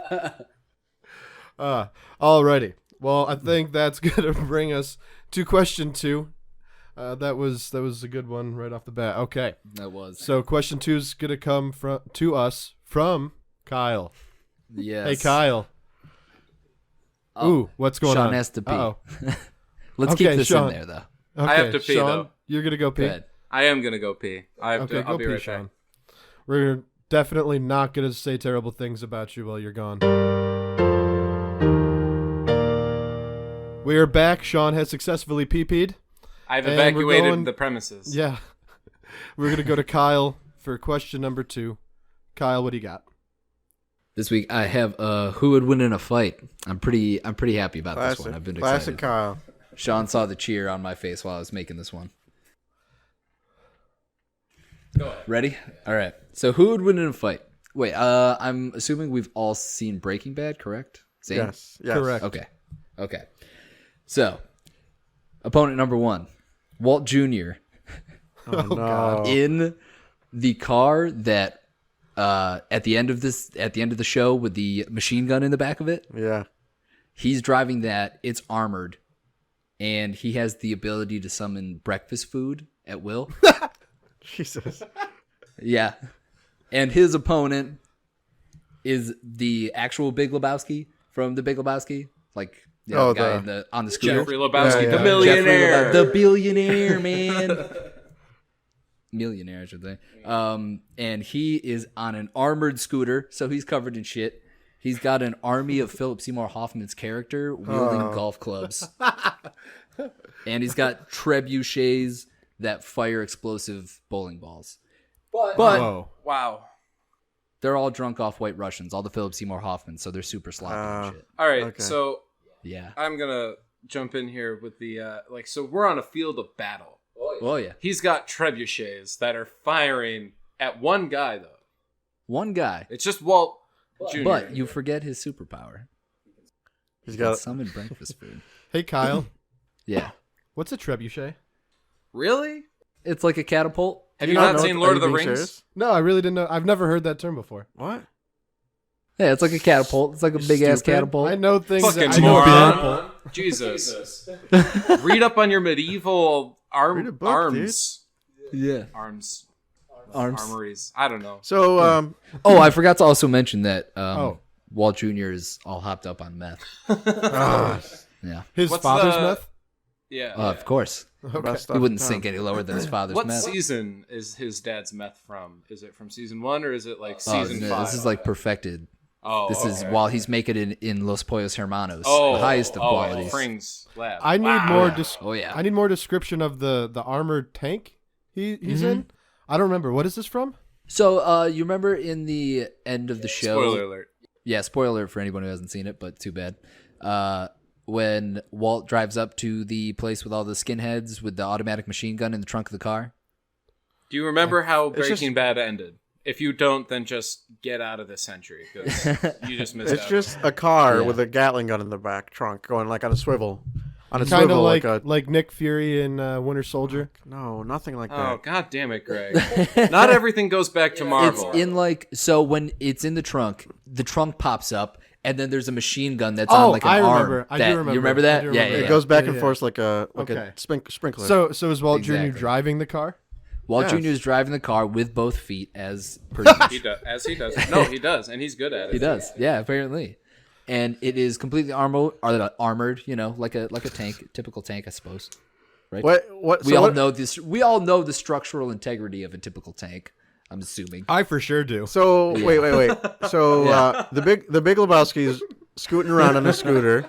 Alrighty. Well, I think that's gonna bring us to question 2. That was a good one right off the bat. Okay. That was. So question 2 is gonna come to us from Kyle. Yes. Hey, Kyle. Oh, Ooh, what's going Sean on? has to pee. Uh-oh. Let's Okay, keep this Sean. in there, though. Okay, I have to pee, Sean, though. You're gonna go pee. Go ahead. I am going to go pee. I'll Okay, go be pee, right Sean. back. We're definitely not gonna say terrible things about you while you're gone. We are back. Sean has successfully pee-peed. I've And we're evacuated going- the premises. Yeah. We're going to go to Kyle for question number 2. Kyle, what do you got? This week I have who would win in a fight. I'm pretty happy about this one. I've been Classic excited. Kyle. Sean saw the cheer on my face while I was making this one. Go ahead. Ready? All right. So who would win in a fight? Wait, I'm assuming we've all seen Breaking Bad, correct? Zane? Yes. Correct. Okay. So, opponent number 1, Walt Jr. Oh, no. in the car that at the end of the show with the machine gun in the back of it. Yeah. He's driving that. It's armored, and he has the ability to summon breakfast food at will. Jesus. Yeah. And his opponent is the actual Big Lebowski from The Big Lebowski, like Oh, the guy on the scooter. Jeffrey Lebowski, Yeah, the yeah. millionaire. The billionaire, man. millionaire, I should say. And he is on an armored scooter, so he's covered in shit. He's got an army of Philip Seymour Hoffman's character wielding golf clubs. And he's got trebuchets that fire explosive bowling balls. But Whoa. Wow. they're all drunk off White Russians, all the Philip Seymour Hoffmans, so they're super sloppy and shit. All right, Okay. so Yeah. I'm gonna jump in here with the so we're on a field of battle. Oh, yeah. He's got trebuchets that are firing at one guy though. One guy. It's just Walt Jr. But you forget his superpower. He's He can got summon breakfast food. Hey, Kyle. Yeah. What's a trebuchet? Really? It's like a catapult. Have you not seen Lord of the Rings? Serious? No, I really didn't know. I've never heard that term before. What? Yeah, it's like a catapult. It's like a big ass Stupid. catapult. I know things. Fucking I know moron. people. Jesus. Read up on your medieval Read a book, arms. Yeah. Arms. Arms. Armories. I don't know. So, Oh, I forgot to also mention that Oh. Walt Jr. is all hopped up on meth. Yeah. His What's father's the- meth? Yeah. Of course. best stuff He wouldn't in town. sink any lower than his father's What meth. season is his dad's meth from? Is it from season 1 or is it like Oh, season no, 5? this is like perfected. oh, This is okay. while he's making it in Los Pollos Hermanos, oh, the highest of at qualities. Frings Lab. I need Wow. more. Oh, yeah. I need more description of the armored tank he's in. I don't remember. What is this from? So, you remember in the end of the show? Spoiler alert. Yeah, spoiler alert for anyone who hasn't seen it, but too bad. When Walt drives up to the place with all the skinheads with the automatic machine gun in the trunk of the car. Do you remember how It's Breaking just- Bad ended? If you don't, then just get out of this century because you just missed It's out. just a car Yeah. with a Gatling gun in the back trunk, going like on a swivel. On a Kind of swivel, like like a Nick Fury in Winter Soldier. no, nothing like Oh, that. god damn it, Greg. Not everything goes back to Marvel. It's in like, so when it's in the trunk pops up, and then there's a machine gun that's Oh, on like an I arm. remember. I do that- remember. You remember I that? do Yeah, remember yeah, It yeah. goes back and Yeah. forth like a Okay. sprinkler. So is Walt Exactly. Jr. driving the car? Walt Yes. Jr. is driving the car with both feet as per usual. He does, as he does. No, he does, and he's good at it. He does. Yeah, apparently. And it is completely armored, you know, like a tank, typical tank, I suppose. Right? what? We so all what- know this. We all know the structural integrity of a typical tank. I'm assuming. I for sure do. So Yeah. wait. So the Big Lebowski's scooting around on a scooter.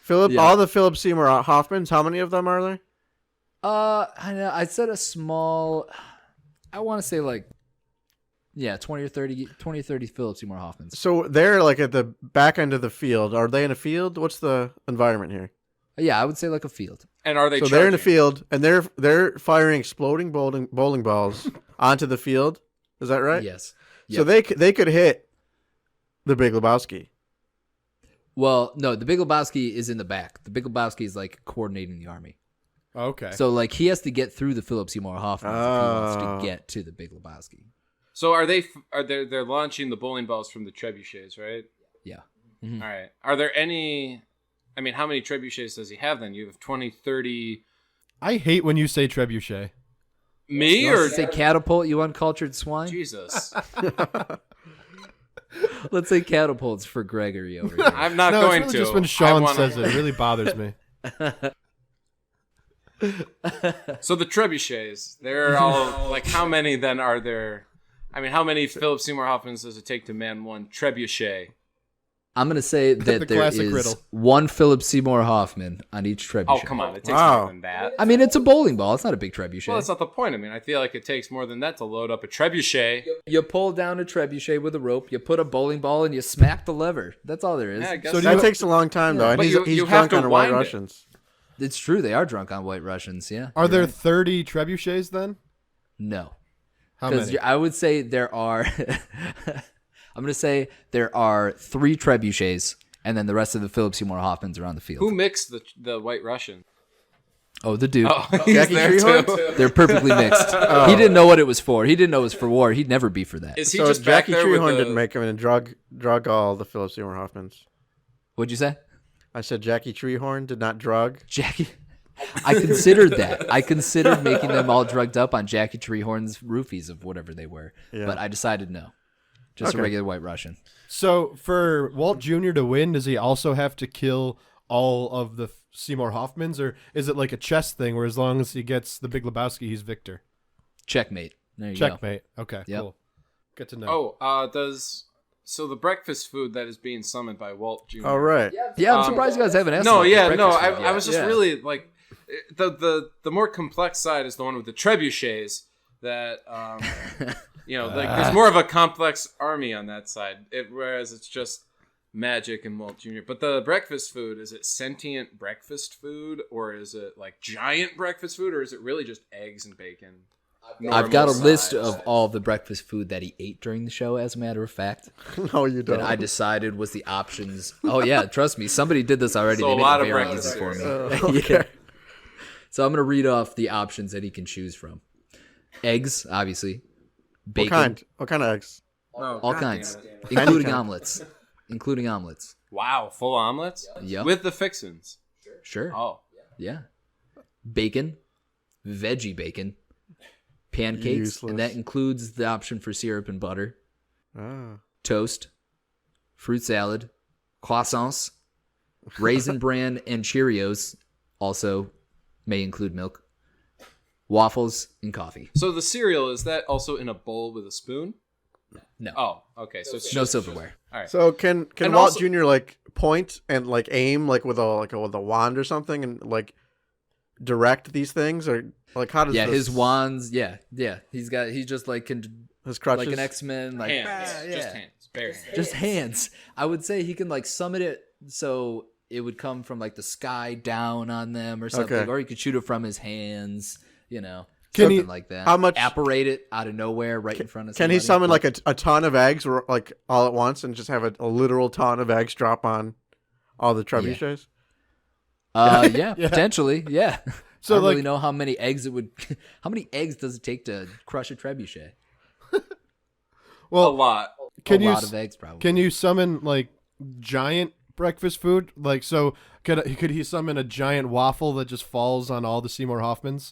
Yeah. All the Philip Seymour Hoffmans. How many of them are there? I know. I said a small. I want to say like, yeah, 20 or 30 Philip Seymour Hoffmans. So they're like at the back end of the field. Are they in a field? What's the environment here? Yeah, I would say like a field. And are they So they're in a charging? field and they're firing exploding bowling balls onto the field. Is that right? Yes. So they could hit the Big Lebowski. Well, no, the Big Lebowski is in the back. The Big Lebowski is like coordinating the army. Okay. So like he has to get through the Philip Seymour Hoffmans if he wants Oh. to get to the Big Lebowski. So they're launching the bowling balls from the trebuchets, right? Yeah. All right. Are there any? I mean, how many trebuchets does he have then? You have 20, 30. I hate when you say trebuchet. Me You want or to say catapult, you uncultured swine? Jesus? Let's say catapults for Gregory over here. I'm not No, going it's to. really just when I Sean wanna- says it. It really bothers me. So the trebuchets, they're all like, how many then are there? I mean, how many Philip Seymour Hoffmans does it take to man one trebuchet? I'm going to say The that there classic is riddle. one Philip Seymour Hoffman on each trebuchet. Oh, come on. It takes Wow. more than that. I mean, it's a bowling ball. It's not a big trebuchet. Well, that's not the point. I mean, I feel like it takes more than that to load up a trebuchet. You pull down a trebuchet with a rope, you put a bowling ball, and you smack the lever. That's all there is. Yeah, I guess So do That you- takes a long time though, and But he's you drunk have to on White wind it. Russians. It's true. They are drunk on White Russians, yeah. Are there 30 trebuchets then? No. How Because many? I would say there are... I'm going to say there are 3 trebuchets, and then the rest of the Philip Seymour Hoffmans are on the field. Who mixed the White Russian? Oh, the dude. Oh, he's Jackie there Treehorn? too. They're perfectly mixed. He didn't know what it was for. He didn't know it was for war. He'd never be for that. Is he So just back Jackie there with Treehorn the... didn't make him and drug all the Philip Seymour Hoffmans. What'd you say? I said Jackie Treehorn did not drug. Jackie. I considered that. I considered making them all drugged up on Jackie Treehorn's roofies of whatever they were. Yeah. But I decided no. Just a Okay. regular White Russian. So for Walt Jr. to win, does he also have to kill all of the Seymour Hoffmans, or is it like a chess thing where as long as he gets the Big Lebowski, he's victor? Checkmate. There you go. Checkmate. Okay, Yep. cool. Good to know. So the breakfast food that is being summoned by Walt Jr. All right. Yeah, I'm surprised you guys haven't asked. No, about the yeah, no. breakfast food I yet. was just really like the more complex side is the one with the trebuchets. That like there's more of a complex army on that side. Whereas it's just magic and Walt Jr. But the breakfast food, is it sentient breakfast food, or is it like giant breakfast food, or is it really just eggs and bacon? I've got a Normal list size. of all the breakfast food that he ate during the show, as a matter of fact, No, you don't. that I decided was the options. Oh, yeah, trust me. Somebody did this already. So They a made lot it of very breakfast easy for me. okay. Yeah. So I'm going to read off the options that he can choose from. Eggs, obviously. Bacon. What kind? What kind of eggs? No, All God kinds. damn it. Including kind. omelets. Including omelets. Wow, full omelets Yep. with the fixins. Sure. Oh, Yeah. Bacon. Veggie bacon. Pancakes. Useless. And that includes the option for syrup and butter. Ah. Toast, fruit salad, croissants, Raisin Bran and Cheerios, also may include milk, waffles, and coffee. so the cereal, is that also in a bowl with a spoon? No. Oh, okay. So it's No just silverware. all right. So can And Walt also- Jr. like point and like aim like with a wand or something and like direct these things, or like how does Yeah, this, his wands. Yeah. He's just like his crutches like an X-Men, like Hands, ah, just yeah. hands, bare hands. Just hands. I would say he can like summon it so it would come from like the sky down on them or something, Okay. or he could shoot it from his hands. You know, Can something he- like that. how much- apparate it out of nowhere right in front of? Can he somebody? summon like a ton of eggs like all at once and just have a literal ton of eggs drop on all the trebuchets? Yeah, Yeah. potentially. Yeah. So, I don't really like- know how many eggs it would. How many eggs does it take to crush a trebuchet? a Well, lot. can a you lot of eggs, probably. can you summon like giant breakfast food? Like, so could he summon a giant waffle that just falls on all the Seymour Hoffmans?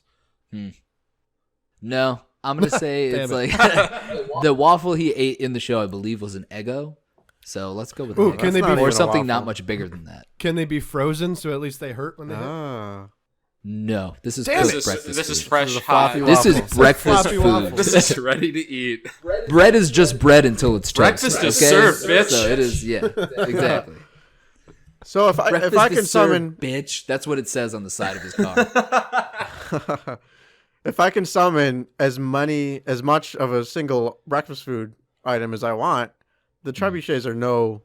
No, I'm gonna say Damn it's it. like the waffle he ate in the show. I believe was an Eggo. So let's go with Ooh, an can Eggo. they be- That's not or even a something not waffle. much bigger than that? Can they be frozen so at least they hurt when they hit? Ah. No, this is Damn cooked it. breakfast This is food. fresh This is a hot. floppy This is waffle. breakfast Floppy food. waffle. This is ready to eat. Bread is just bread until it's toast. Breakfast is okay? served, bitch. So it is, yeah, exactly. So if Breakfast I can is served, summon bitch. That's what it says on the side of his car. if I can summon as much of a single breakfast food item as I want, the trebuchets are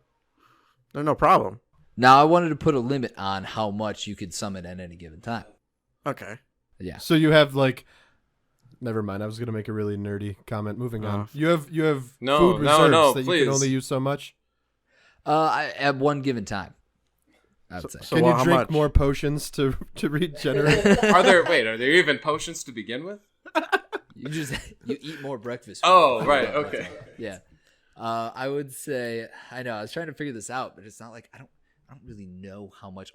they're no problem. Now I wanted to put a limit on how much you could summon at any given time. Okay. Yeah. So you have like, never mind. I was gonna make a really nerdy comment. Moving on. You have No, food no, reserves no, that you please. can only use so much. At one given time, I would say. So Can how you drink much? more potions to regenerate? Are there even potions to begin with? You eat more breakfast. food. Oh, right. Okay. Yeah. I would say I know. I was trying to figure this out, but it's not like I don't really know how much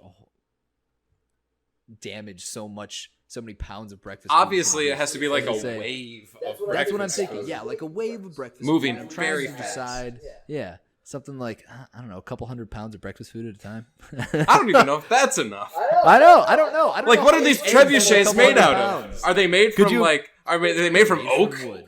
damage so many pounds of breakfast. food Obviously, can it do. has to be like I would a say- wave of That's what I'm breakfast thinking. food. Yeah, like a wave of breakfast Moving food. I'm trying very to fast. decide. Yeah, something like I don't know, a couple 100 pounds of breakfast food at a time. I don't even know if that's enough. I don't know. Like, what are these Eggs are a trebuchets couple made hundred out pounds. of? Are they made Could from you- like? Are they made from oak? Wood.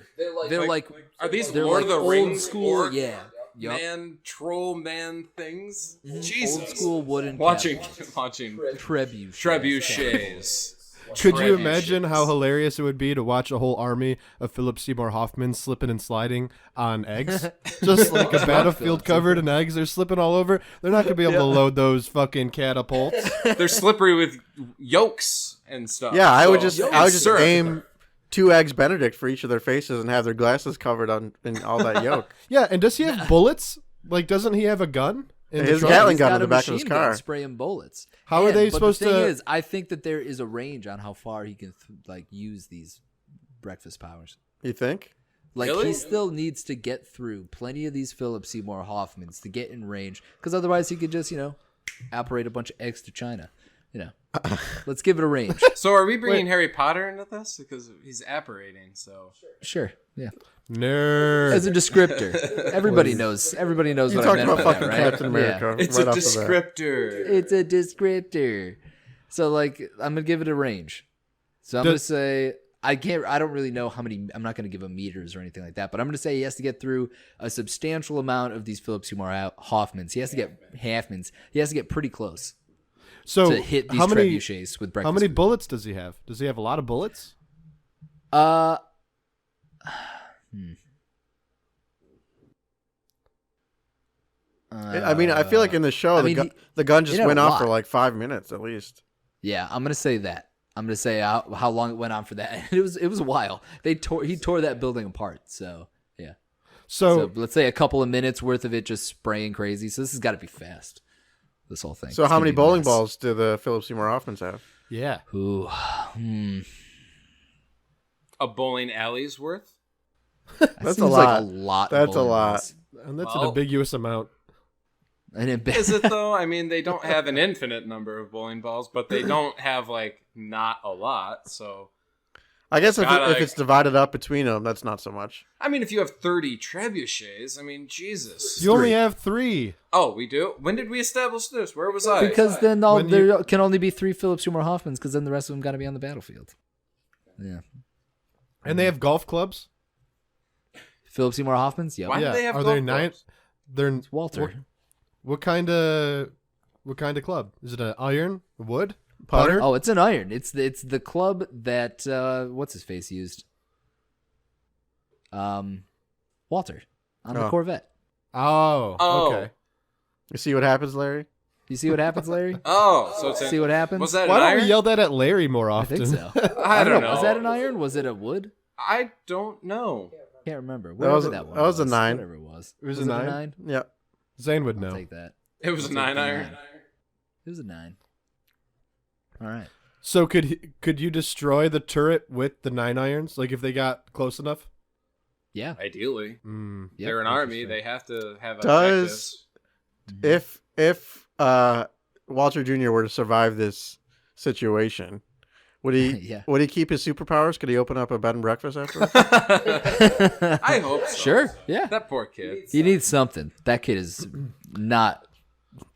They're like Are these they're Lord like of the old Rings school. orc Yeah. Yup. man, troll man things? Jesus. Old school wooden Watching trebuchets. trebuchets. Could you Trebuchets. imagine how hilarious it would be to watch a whole army of Philip Seymour Hoffman slipping and sliding on eggs? Just like a battlefield covered in eggs. They're slipping all over. They're not going to be able to load those fucking catapults. They're slippery with yolks and stuff. Yeah, I would So- just syrup. aim 2 eggs Benedict for each of their faces and have their glasses covered in all that yolk. Yeah, and does he have bullets? Like, doesn't he have a gun? In the His trunk? Gatling He's gun got in the a back of his machine gun car. spraying bullets. How are they but supposed the thing to- Is, I think that there is a range on how far he can use these breakfast powers. You think? Like Really? he still needs to get through plenty of these Philip Seymour Hoffmans to get in range, because otherwise he could just operate a bunch of eggs to China. Let's give it a range. So are we bringing Harry Potter into this because he's apparating? So Sure. Yeah. Nerd. As a descriptor, everybody knows. Everybody knows You what I talked meant about by fucking that, right? Captain America. it's right a off the bat. descriptor. It's a descriptor. So I'm gonna give it a range. So I'm gonna say I don't really know how many. I'm not going to give him meters or anything like that, but I'm going to say he has to get through a substantial amount of these Philip Seymour Hoffmans. He has to get Halfmans. He has to get pretty close So to hit these how many trebuchets with breakfast. how many food. bullets does he have? Does he have a lot of bullets? I mean, I feel like in the show, the gun just had went a off for lot. like 5 minutes at least. Yeah, I'm going to say that. I'm going to say how long it went on for that. It was a while. He tore that building apart. So yeah. So let's say a couple of minutes worth of it just spraying crazy. So this has got to be fast. This whole thing. So It's how gonna many be bowling nuts. balls do the Philip Seymour Hoffmans have? Yeah. Ooh. A bowling alley's worth? That's Seems a like lot. a lot. That's a bowling lot. balls. And that's Well- an ambiguous amount. Is it though? I mean, they don't have an infinite number of bowling balls, but they don't have like not a lot. So, I guess Gotta- if it's divided up between them, that's not so much. I mean, if you have 30 trebuchets, I mean, Jesus. You only have 3. Oh, we do? When did we establish this? Where was I? Because then When there can only be 3 Philip Seymour Hoffmans. Because then the rest of them got to be on the battlefield. Yeah. And they have golf clubs? Philip Seymour Hoffmans. Yep. Why Yeah. do they have Are golf they 9? clubs? They're Walter. What kind of club? Is it an iron? Wood? Putter? Oh, it's an iron. It's the club that what's his face used. Walter on the Oh. Corvette. Oh, Oh. okay. You see what happens, Larry? You see what happens, Larry? Oh, so it's See what happens? Was that Why an don't iron? we yell that at Larry more I often? think so. I don't know. Was that an iron? Was it a wood? I don't know. Can't remember. That was- Whatever that was a 9. Whatever it was. It was a it 9? Yeah. Zane would I'll know. take that. It was a I'll take 9 the iron. 9. It was a 9. All right. So could you destroy the turret with the 9 irons? Like if they got close enough? Yeah. Ideally. Mm. Yep. They're an army. They have to have Does- objectives. If Walter Jr. were to survive this situation, would he Yeah. would he keep his superpowers? Could he open up a bed and breakfast afterwards? I hope so. Sure. Yeah. That poor kid. He needs something. That kid is not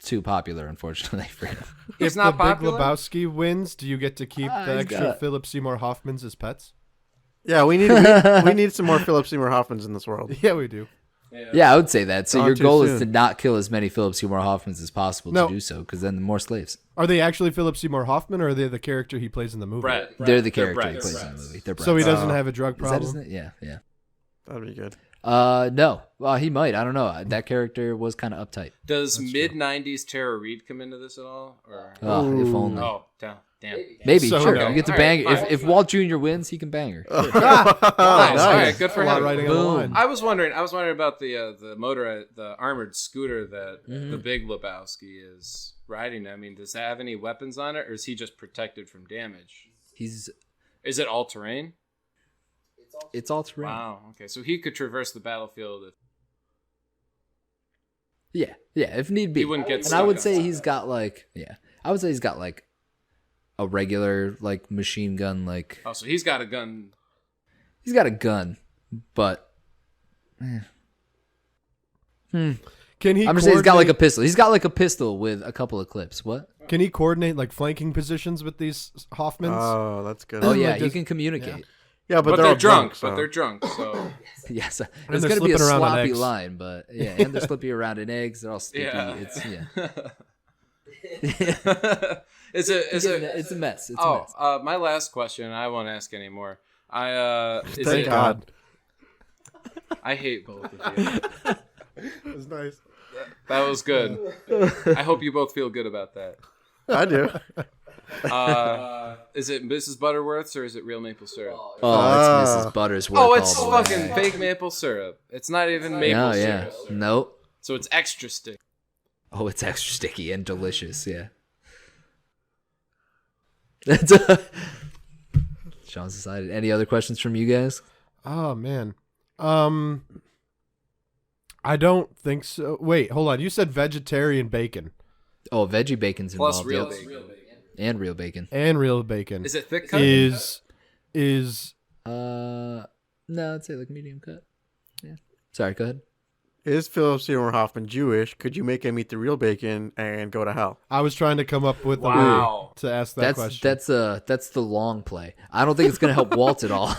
too popular, unfortunately, for him. He's If not the Big popular? Lebowski wins, do you get to keep the he's extra got- Philip Seymour Hoffmans as pets? Yeah, we need some more Philip Seymour Hoffmans in this world. Yeah, we do. Yeah, I would say that. So Gone your too goal is soon. to not kill as many Philip Seymour Hoffmans as possible No. to do so, because then the more slaves. Are they actually Philip Seymour Hoffman, or are they the character he plays in the movie? Brett. They're the They're character he Brett. plays in the movie. They're So he Bretts. doesn't have a drug Is that his problem? name? Yeah, yeah. That'd be good. No. Well, he might. I don't know. That character was kind of uptight. Does mid 90s Tara Reid come into this at all? Or Oh, if only. oh, damn. Maybe, So, sure. no. You get to All bang right, her. fine. If Walt Jr. wins, he can bang her. Nice. All right, good for A lot him. writing on the Boom. line. I was wondering about the armored scooter that the Big Lebowski is riding. I mean, does it have any weapons on it, or is he just protected from damage? Is it all terrain? It's all terrain. Wow. Okay, so he could traverse the battlefield. Yeah, if need be. He wouldn't get and stuck I would on say something. he's got like a regular like machine gun. Like Oh, so he's got a gun. he's got a gun, but Can he? I'm gonna say he's got like a coordinate- pistol. He's got like a pistol with a couple of clips. What? Can he coordinate like flanking positions with these Hoffmans? Oh, that's good. Oh yeah, Like you just- can communicate. yeah, But they're they're all drunk. so- But they're drunk. So Yes, And it's they're gonna be a slipping around on sloppy eggs. line, but yeah, and they're slippy around in eggs. They're all sticky. yeah. It's yeah. Is it? It's a mess. It's a mess. My last question. I won't ask anymore. Is Thank it? God. I hate both of you. That's nice. That was good. I hope you both feel good about that. I do. Is it Mrs. Butterworth's or is it real maple syrup? Oh, it's Ah. Mrs. Buttersworth. Oh, it's all the way. fucking fake maple syrup. It's not even maple No, yeah. syrup. Nope. So it's extra stick. Oh, it's extra sticky and delicious. Yeah. That's Sean's decided. Any other questions from you guys? Oh man. I don't think so. Wait, hold on. You said vegetarian bacon Oh, veggie bacon's Plus involved. real yep. bacon. And real bacon. and real bacon. Is it thick cut? is No, I'd say like medium cut. Yeah. Sorry, go ahead. Is Philip Seymour Hoffman Jewish? Could you make him eat the real bacon and go to hell? I was trying to come up with a Wow. way to ask that question. That's the long play. I don't think it's gonna help Walt at all,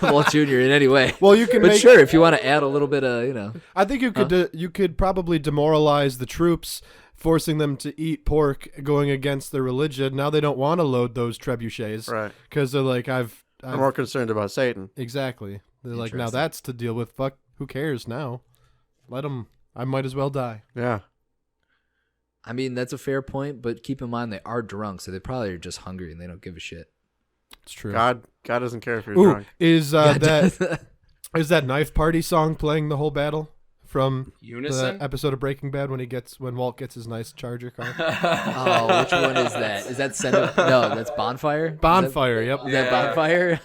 Walt Jr. in any way. Well, you can but make. sure, if you want to add a little bit of I think you could. You could probably demoralize the troops, forcing them to eat pork, going against their religion. Now they don't want to load those trebuchets, Right. Because they're like, I'm more concerned about Satan. exactly. They're like, now Interesting. that's to deal with. Fuck, who cares now? Let them. I might as well die. Yeah. I mean, that's a fair point, but keep in mind they are drunk, so they probably are just hungry and they don't give a shit. It's true. God doesn't care if you're Ooh, drunk. is that knife party song playing the whole battle from Unison? the episode of Breaking Bad when Walt gets his nice Charger car? Oh, which one is that? Is that Senate? No, that's Bonfire. Bonfire. Yep. Is that Bonfire?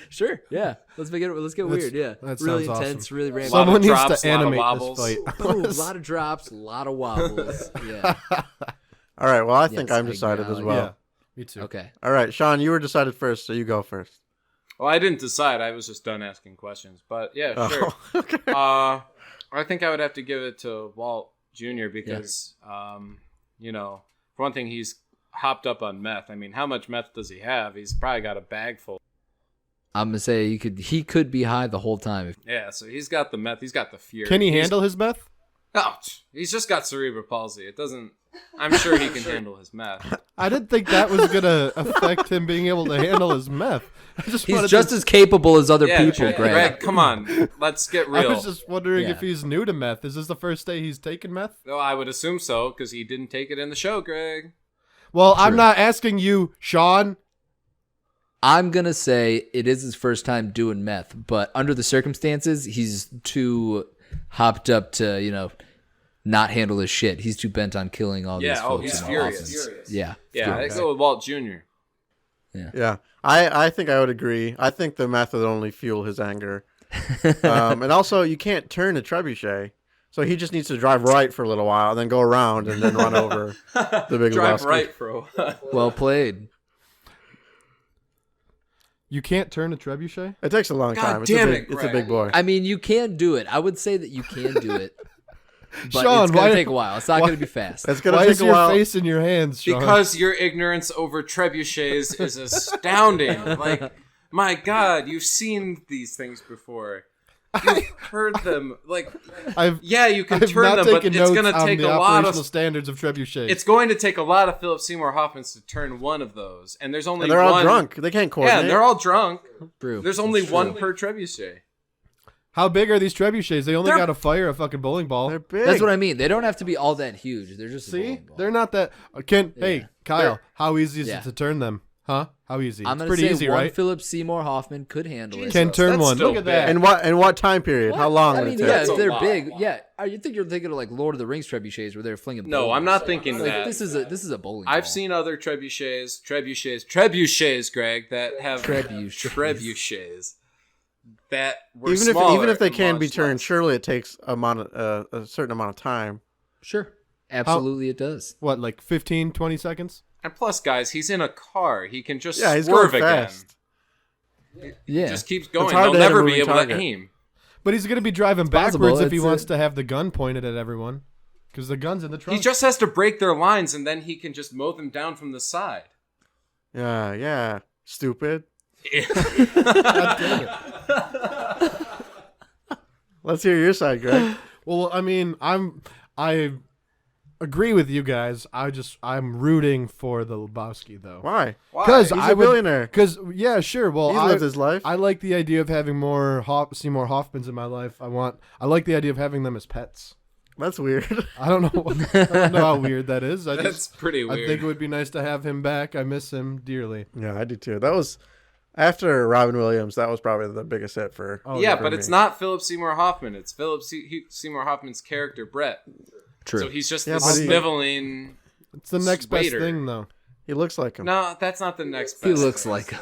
Sure. Yeah. Let's make it. Let's get weird. Yeah. that Really sounds intense. awesome. Really random. Lot of Someone needs drops, to lot of animate wobbles. this fight. Boom, a lot of drops, a lot of wobbles. Yeah. All right. Well, I think Yes, I'm decided as well. Yeah. Me too. Okay. All right, Sean, you were decided first, so you go first. Well, I didn't decide. I was just done asking questions. But yeah, sure. Oh, okay. I think I would have to give it to Walt Jr. because, for one thing, he's hopped up on meth. I mean, how much meth does he have? He's probably got a bag full. I'm gonna say he could be high the whole time. Yeah, so he's got the meth. He's got the fury. Can he handle his meth? Ouch. He's just got cerebral palsy. It doesn't. I'm sure he can handle his meth. I didn't think that was gonna affect him being able to handle his meth. He's just as capable as other people, Greg. Greg, come on. Let's get I real. was just wondering Yeah. if he's new to meth. Is this the first day he's taken meth? No, I would assume so because he didn't take it in the show, Greg. Well, I'm not asking you, Sean. I'm gonna say it is his first time doing meth, but under the circumstances, he's too hopped up to not handle his shit. He's too bent on killing all these folks. he's in furious. Athens. Yeah. Yeah, I go with Walt Jr. Yeah, I think I would agree. I think the meth would only fuel his anger. And also, you can't turn a trebuchet. So he just needs to drive right for a little while, and then go around, and then run over the Big Drive Lebowski. right for a while. Well played. You can't turn a trebuchet? It takes a long God time. It's damn a it, big, it's a Greg. big boy. I mean, you can do it. I would say that you can do it, but Sean, it's gonna why- take a while. It's not gonna be fast. It's gonna Why take is a your while. face in your hands, Sean? Because your ignorance over trebuchets is astounding. Like, my God, you've seen these things before. You've heard them. Like, you can I've turn not them, but taken it's notes going to on take the a lot operational of. standards of trebuchets. It's going to take a lot of Philip Seymour Hoffmans to turn one of those, and there's only And they're one. all drunk. They can't coordinate. Yeah, and they're all drunk. True. There's only one per trebuchet. How big are these trebuchets? They only They're- got to fire a fucking bowling ball. They're big. That's what I mean. They don't have to be all that huge. They're just a See? bowling ball. They're not that. Hey, Kyle, They're- how easy is Yeah. it to turn them? Huh? How easy? I'm It's gonna pretty say easy, one right? Philip Seymour Hoffman could handle it. Can turn That's one. still Look at that. big. And what time period? How long I would mean, it take? yeah, That's a if they're lot. big. Yeah, you think you're thinking of like Lord of the Rings trebuchets where they're flinging. No, I'm boulders. not thinking Like, that. this is a bowling. I've ball. seen other trebuchets, Greg, that have trebuchets that were even smaller if they and can be launched turned, less. surely it takes a certain amount of time. Sure, absolutely, it does. What, like 15, 20 seconds? And plus, guys, he's in a car. He can just Yeah, he's swerve going again. fast. Yeah, Just keeps going. hard They'll to hit a never be moving able target. to aim. But he's going to be driving possible. backwards if he It's wants a- to have the gun pointed at everyone. Because the gun's in the trunk. He just has to break their lines, and then he can just mow them down from the side. Yeah. Stupid. Let's hear your side, Greg. Well, I mean, I agree with you guys. I'm rooting for the Lebowski though. Why? Because He's a billionaire. Because yeah, sure. Well, He's lived his life. I like the idea of having more Seymour Hoffmans in my life. I like the idea of having them as pets. That's weird. I don't know how weird that is. That's pretty weird. I think it would be nice to have him back. I miss him dearly. Yeah, I do too. That was after Robin Williams. That was probably the biggest hit for. Oh, yeah, for but me. it's not Philip Seymour Hoffman. It's Philip Seymour Hoffman's character, Brett. true. So he's just Yeah, this but he- sniveling... It's the next best Waiter. thing, though. He looks like him. No, that's not the next best he looks thing. like.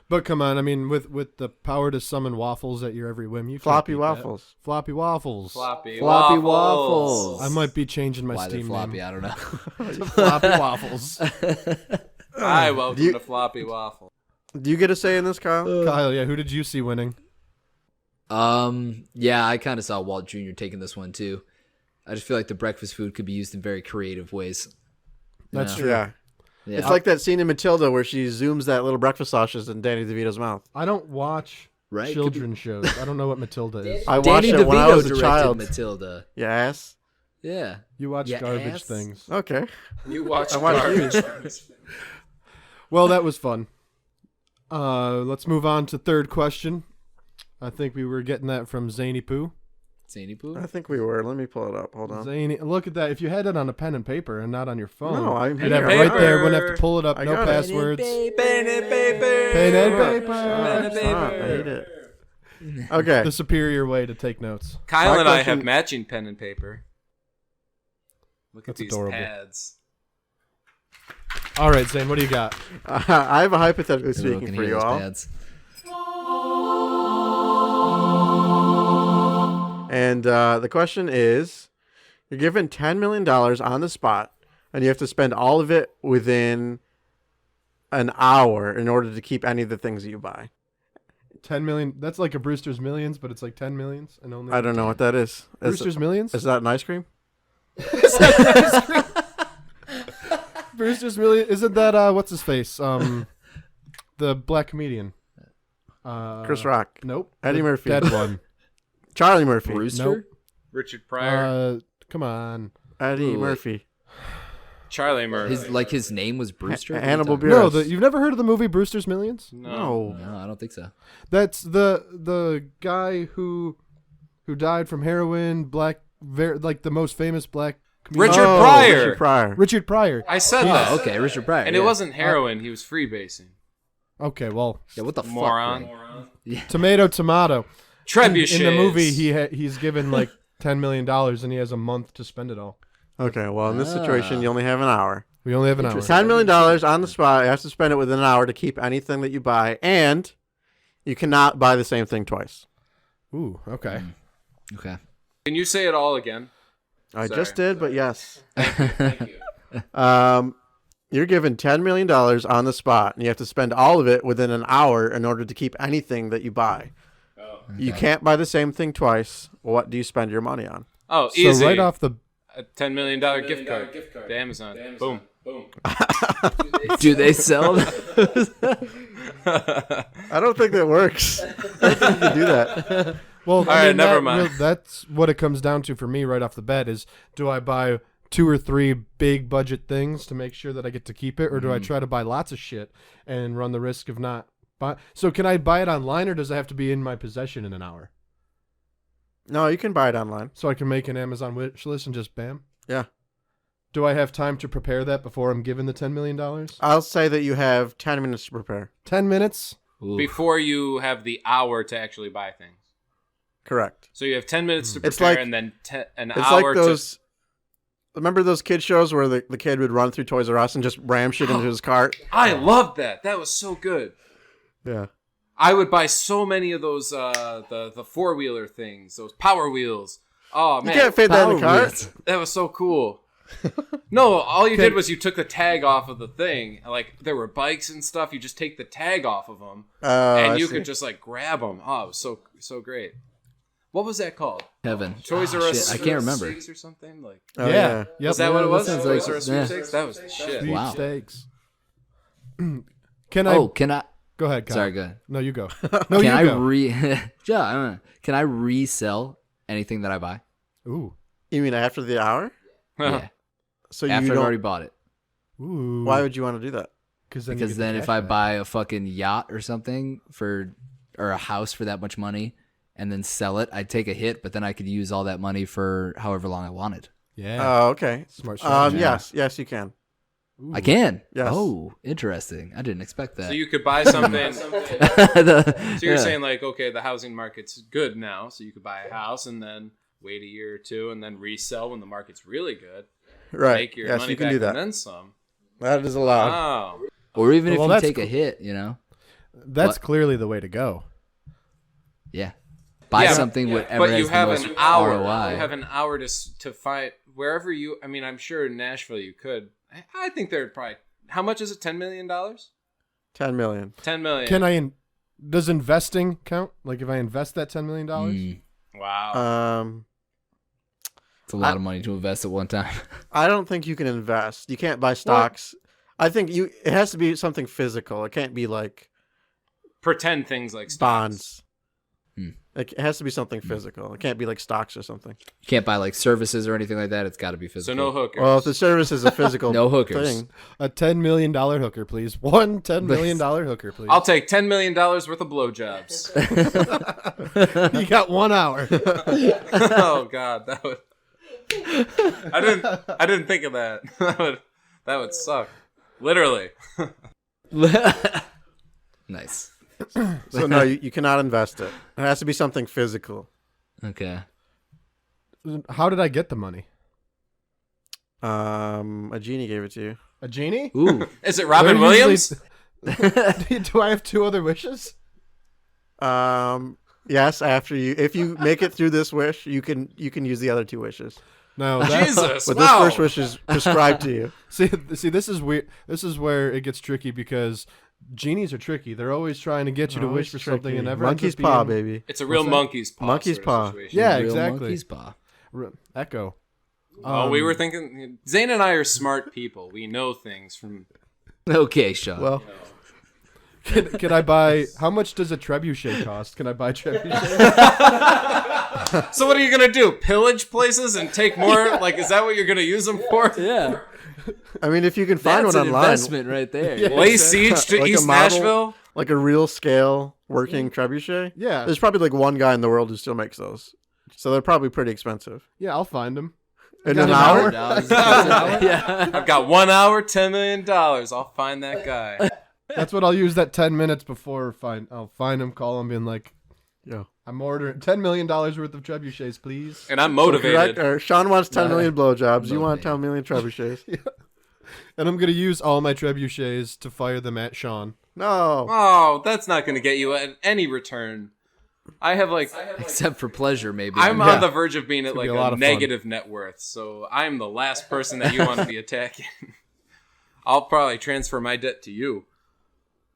But come on, I mean, with the power to summon waffles at your every whim, you can't Floppy beat that. waffles. Floppy waffles. Floppy waffles. I might be changing my Why they're Steam floppy? name I don't know. to Floppy Waffles. Hi, welcome Do you- to Floppy Waffle. Do you get a say in this, Kyle? Kyle, yeah, who did you see winning? Yeah, I kind of saw Walt Jr. taking this one too. I just feel like the breakfast food could be used in very creative ways. That's Yeah. true. Yeah. Yeah. It's like that scene in Matilda where she zooms that little breakfast sausage in Danny DeVito's mouth. I don't watch Right? children's shows. I don't know what Matilda is. I watched Danny it when I DeVito was a directed child. Matilda. Yes. Yeah. You watch Yeah, garbage ass. things. Okay. You watch I watch garbage. Well, that was fun. Let's move on to third question. I think we were getting that from Zany Poo. Zany Poo? I think we were. Let me pull it up. Hold on. Zany, look at that. If you had it on a pen and paper and not on your phone, No, I'm you'd have here. it right there. Wouldn't have to pull it up. I No got it. passwords. Pen and paper. Pen and paper. Pen and Stop. I hate paper. it. Okay. The superior way to take notes. Kyle My and I question- have matching pen and paper. Look at That's these adorable. pads. All right, Zane, what do you got? I have a hypothetically Everyone speaking can for hear you those all. pads. And the question is, you're given $10 million on the spot, and you have to spend all of it within an hour in order to keep any of the things that you buy. 10 million. That's like a Brewster's Millions, but it's like 10 millions and only. I don't know what that is. Brewster's Millions. Is that an ice cream? Brewster's Millions. Isn't that what's his face? The black comedian. Chris Rock. Nope. Eddie The Murphy. Dead one. Charlie Murphy. Brewster? Nope. Richard Pryor. Come on. Eddie Ooh, Murphy. Charlie Murphy. His name was Brewster? What are you Hannibal talking Buress. No, you've never heard of the movie Brewster's Millions? No. about? No, I don't think so. That's the guy who died from heroin. Like the most famous black comedian. Richard Oh, Pryor. Richard Pryor. Richard Pryor. I said Oh, that. okay, Richard Pryor. And yeah. it wasn't heroin. He was freebasing. Okay, well, Yeah, what the Moron. fuck? tomato. Trebuchets. In the movie, he's given like $10 million and he has a month to spend it all. Okay, well, in this situation, you only have an hour. We only have an hour. $10 million on the spot. You have to spend it within an hour to keep anything that you buy, and you cannot buy the same thing twice. Ooh, okay. Okay. Can you say it all again? I Sorry. just did, but yes. Thank you. You're given $10 million on the spot, and you have to spend all of it within an hour in order to keep anything that you buy. Oh. You can't buy the same thing twice. What do you spend your money on? Oh, So easy. right off the A $10 million gift card to Amazon. Boom. Do they sell them? I don't think that works. I don't think you can do that. well, right, never mind. That's what it comes down to for me right off the bat is do I buy 2 or 3 big budget things to make sure that I get to keep it, or do I try to buy lots of shit and run the risk of not buy? So can I buy it online, or does it have to be in my possession in an hour? No, you can buy it online. So I can make an Amazon wish list and just bam. Yeah. Do I have time to prepare that before I'm given the $10 million? I'll say that you have 10 minutes to prepare. 10 minutes? Ooh. Before you have the hour to actually buy things. Correct. So you have 10 minutes to It's prepare like- and then an It's hour like those. Remember those kid shows where the kid would run through Toys R Us and just ram shit into his cart? to... I loved that. That was so good. Yeah. I would buy so many of those the four-wheeler things, those Power Wheels. Oh, You man. can't fit that in the Power cart. Wheels. That was so cool. No, all you did was you took the tag off of the thing. Like, there were bikes and stuff. You just take the tag off of them, and I you see. could just, like, grab them. Oh, it was so great. What was that called? Heaven. Toys R Ah, Us. shit, I can't remember. Sweepstakes or something? Like, Oh, yeah. Yep. is that what it was? sounds Toys like- R Us yeah. sweepstakes? That was the shit. Wow. Sweepstakes. Can I? Oh, can I? Go ahead, Kyle. Sorry, go ahead. No, you go. No, Can you I go. yeah, I don't know. Can I resell anything that I buy? Ooh. You mean after the hour? Yeah. So After you I've don't. already bought it. Ooh. Why would you want to do that? Because then if I buy a fucking yacht or something or a house for that much money and then sell it, I'd take a hit, but then I could use all that money for however long I wanted. Yeah. Oh, okay. Smart strategy. Yes, you can. Ooh. I can. Yes. Oh, interesting. I didn't expect that. So you could buy something. So you're Yeah. saying, like, okay, the housing market's good now, so you could buy a house and then wait a year or two and then resell when the market's really good. Right. Make your Yes, money you can back do and that. then some. That is allowed. Oh. Or even Well, if you that's take a cool. hit, you know? That's What? clearly the way to go. Yeah. Buy Yeah, something whatever But has you the have most an hour. ROI. You have an hour to find wherever you. I mean, I'm sure in Nashville you could. I think they're probably. How much is it? $10 million? 10 million. 10 million. Can I Does investing count? Like if I invest that $10 million? Wow. It's a lot of money to invest at one time. I don't think you can invest. You can't buy stocks. I think it has to be something physical. It can't be like Pretend things like stocks. bonds. It has to be something physical. It can't be like stocks or something. You can't buy like services or anything like that. It's got to be physical. So no hookers. Well, if the service is a physical No hookers. thing, A $10 million hooker, please. One $10 million hooker, please. I'll take $10 million worth of blowjobs. You got 1 hour. Oh God, that would. I didn't think of that. That would suck. Literally. Nice. so no, you cannot invest it. It has to be something physical. Okay. How did I get the money? A genie gave it to you. A genie? Ooh. Is it Robin They're Williams? usually- Do I have 2 other wishes? Yes. If you make it through this wish, you can use the other 2 wishes. No. That, Jesus. But Wow. this first wish is prescribed to you. see, this is weird. This is where it gets tricky because genies are tricky. They're always trying to get you to wish for something and never monkey's ends up paw, being- baby. It's a real What's that? monkey's paw. Monkey's sort of paw. situation. Yeah, Real exactly. monkey's paw. Echo. Oh, we were thinking. Zane and I are smart people. We know things from. Okay, Sean. Well, Can I buy? How much does a trebuchet cost? Can I buy trebuchet? So what are you gonna do? Pillage places and take more? Like, is that what you're gonna use them for? yeah. I mean, if you can find That's one an online, investment right there. Lay siege to Like a East model? Nashville. like a real scale working trebuchet, Yeah. there's probably like one guy in the world who still makes those. So they're probably pretty expensive. Yeah, I'll find them. In Got an an hour? Yeah. I've got 1 hour, $10 million. I'll find that guy. That's what I'll use that 10 minutes before. I'll find him, call him, being like, Yeah. I'm ordering $10 million worth of trebuchets, please. And I'm motivated. Sean wants 10 No. million blowjobs. You want Motivated. 10 million trebuchets. And I'm gonna use all my trebuchets to fire them at Sean. No. Oh, that's not going to get you any return. I have like. Except for pleasure, maybe. I'm Yeah. on the verge of being at It's like gonna be a lot a of fun. negative net worth, so I'm the last person that you want to be attacking. I'll probably transfer my debt to you.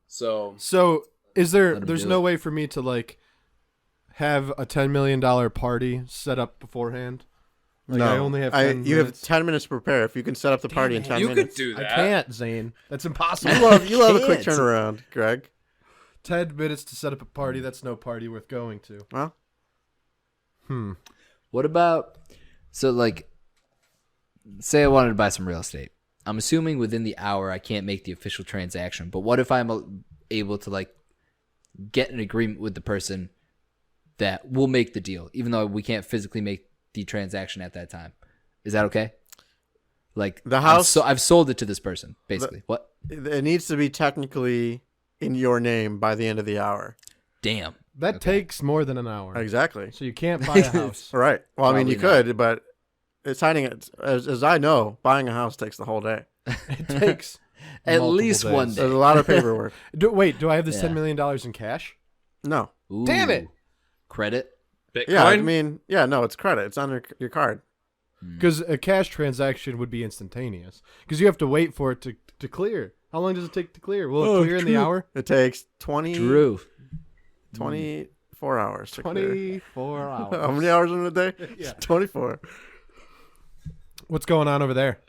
So So there's do no it. way for me to like have a $10 million party set up beforehand? Like, No. I only have 10 You have minutes. 10 minutes to prepare. If you can set up the party in 10 you could minutes. do I that. can't, Zane. That's impossible. You love a quick Can't. turnaround, Greg. 10 minutes to set up a party. That's no party worth going to. Well, What about, so like, say I wanted to buy some real estate. I'm assuming within the hour I can't make the official transaction, but what if I'm able to like get an agreement with the person that will make the deal, even though we can't physically make the transaction at that time? Is that okay? Like The house- So I've sold it to this person, basically. What? it needs to be technically in your name by the end of the hour. Damn. That takes more than an hour. Exactly. So you can't buy a house. All right. Well, I mean, you Probably could, but it's signing it. As I know, buying a house takes the whole day. It takes At multiple least days. one day. There's a lot of paperwork. Do I have this Yeah. $10 million in cash? No. Damn it. Ooh. Credit? Bitcoin. Yeah, I mean, no, it's credit. It's on your card. Because a cash transaction would be instantaneous. Because you have to wait for it to clear. How long does it take to clear? Will it clear in the hour? It takes 24 hours to clear. 24 hours. How many hours in a day? Yeah. 24. What's going on over there?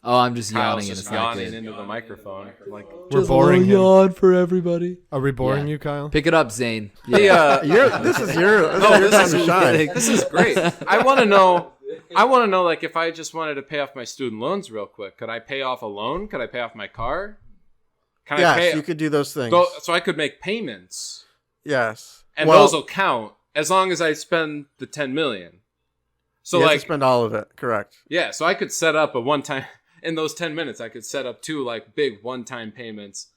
Oh, I'm just Kyle's yawning and just it's not yawning good. into the microphone. Like We're boring him. yawn for everybody. Are we boring Yeah. you, Kyle? Pick it up, Zane. the This is your this time is to shine. this is great. I want to know like if I just wanted to pay off my student loans real quick, could I pay off a loan? Could I pay off my car? Can I Yes, pay you could do those things. so I could make payments Yes. and Well, those will count as long as I spend the 10 million. So you have like to spend all of it. Correct. yeah, so I could set up a one-time in those 10 minutes I could set up 2 like big one-time payments.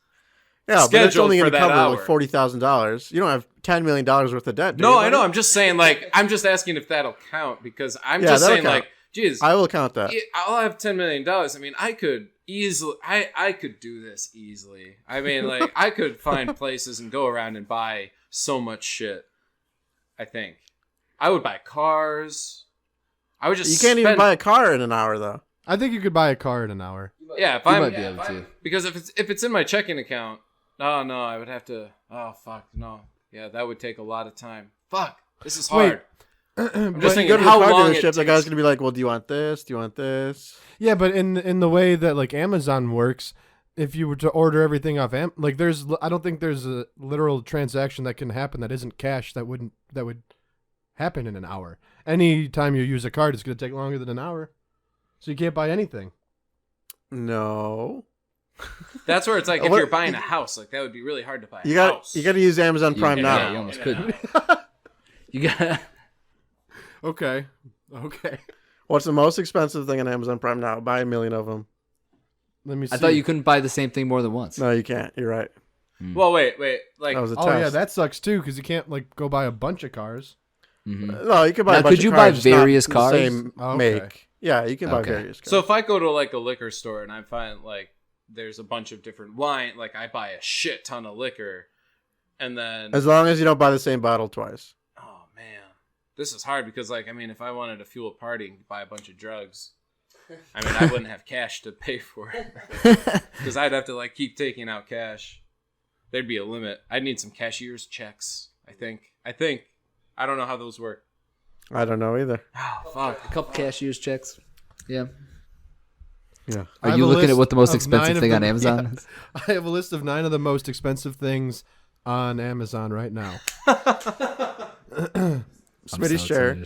Yeah, but it's Scheduled only for going to that cover hour. like $40,000. You don't have $10 million worth of debt. Do No, you, I know. buddy? I'm just saying like I'm just asking if that'll count because I'm Yeah, just that'll saying count. like geez, I will count that. I'll have $10 million. I mean, I could easily, I could do this easily. I mean, like, I could find places and go around and buy so much shit. I think I would buy cars. I would just. You can't even spend- buy a car in an hour, though. I think you could buy a car in an hour. Yeah, if You I'm might be able to. because if it's in my checking account, Oh no, I would have to. Oh fuck, no. Yeah, that would take a lot of time. Fuck, this is hard. I'm just When you go thinking to the how car long it dealership, takes. the guy's gonna be like, "Well, do you want this? Do you want this?" Yeah, but in the way that like Amazon works, if you were to order everything off like I don't think there's a literal transaction that can happen that isn't cash that would happen in an hour. Any time you use a card, it's going to take longer than an hour, so you can't buy anything. No. That's where it's like if What- you're buying a house, like that would be really hard to buy a You got house. to use Amazon Prime yeah, now. you almost couldn't. You got. Okay. What's the most expensive thing on Amazon Prime now? Buy a million of them. Let me see. I thought you couldn't buy the same thing more than once. No, you can't. You're right. Well, wait. Like, That was a Oh test. yeah, that sucks too because you can't like go buy a bunch of cars. No, you can buy. Now, a bunch could you of buy cars, just not various the cars? Same Okay. make. Yeah, you can buy Okay. various cars. so if I go to like a liquor store and I find like there's a bunch of different wine, like I buy a shit ton of liquor, and then as long as you don't buy the same bottle twice. oh man, this is hard because like I mean, if I wanted to fuel a party and buy a bunch of drugs, I mean I wouldn't have cash to pay for it because I'd have to like keep taking out cash. There'd be a limit. I'd need some cashier's checks. I think. I don't know how those work. I don't know either. Oh fuck. A couple cashier's checks. Yeah. Yeah. I Are have you a looking at list what the most of expensive 9 of thing on them- Amazon yeah. is? I have a list of 9 of the most expensive things on Amazon right now. Smitty's so share.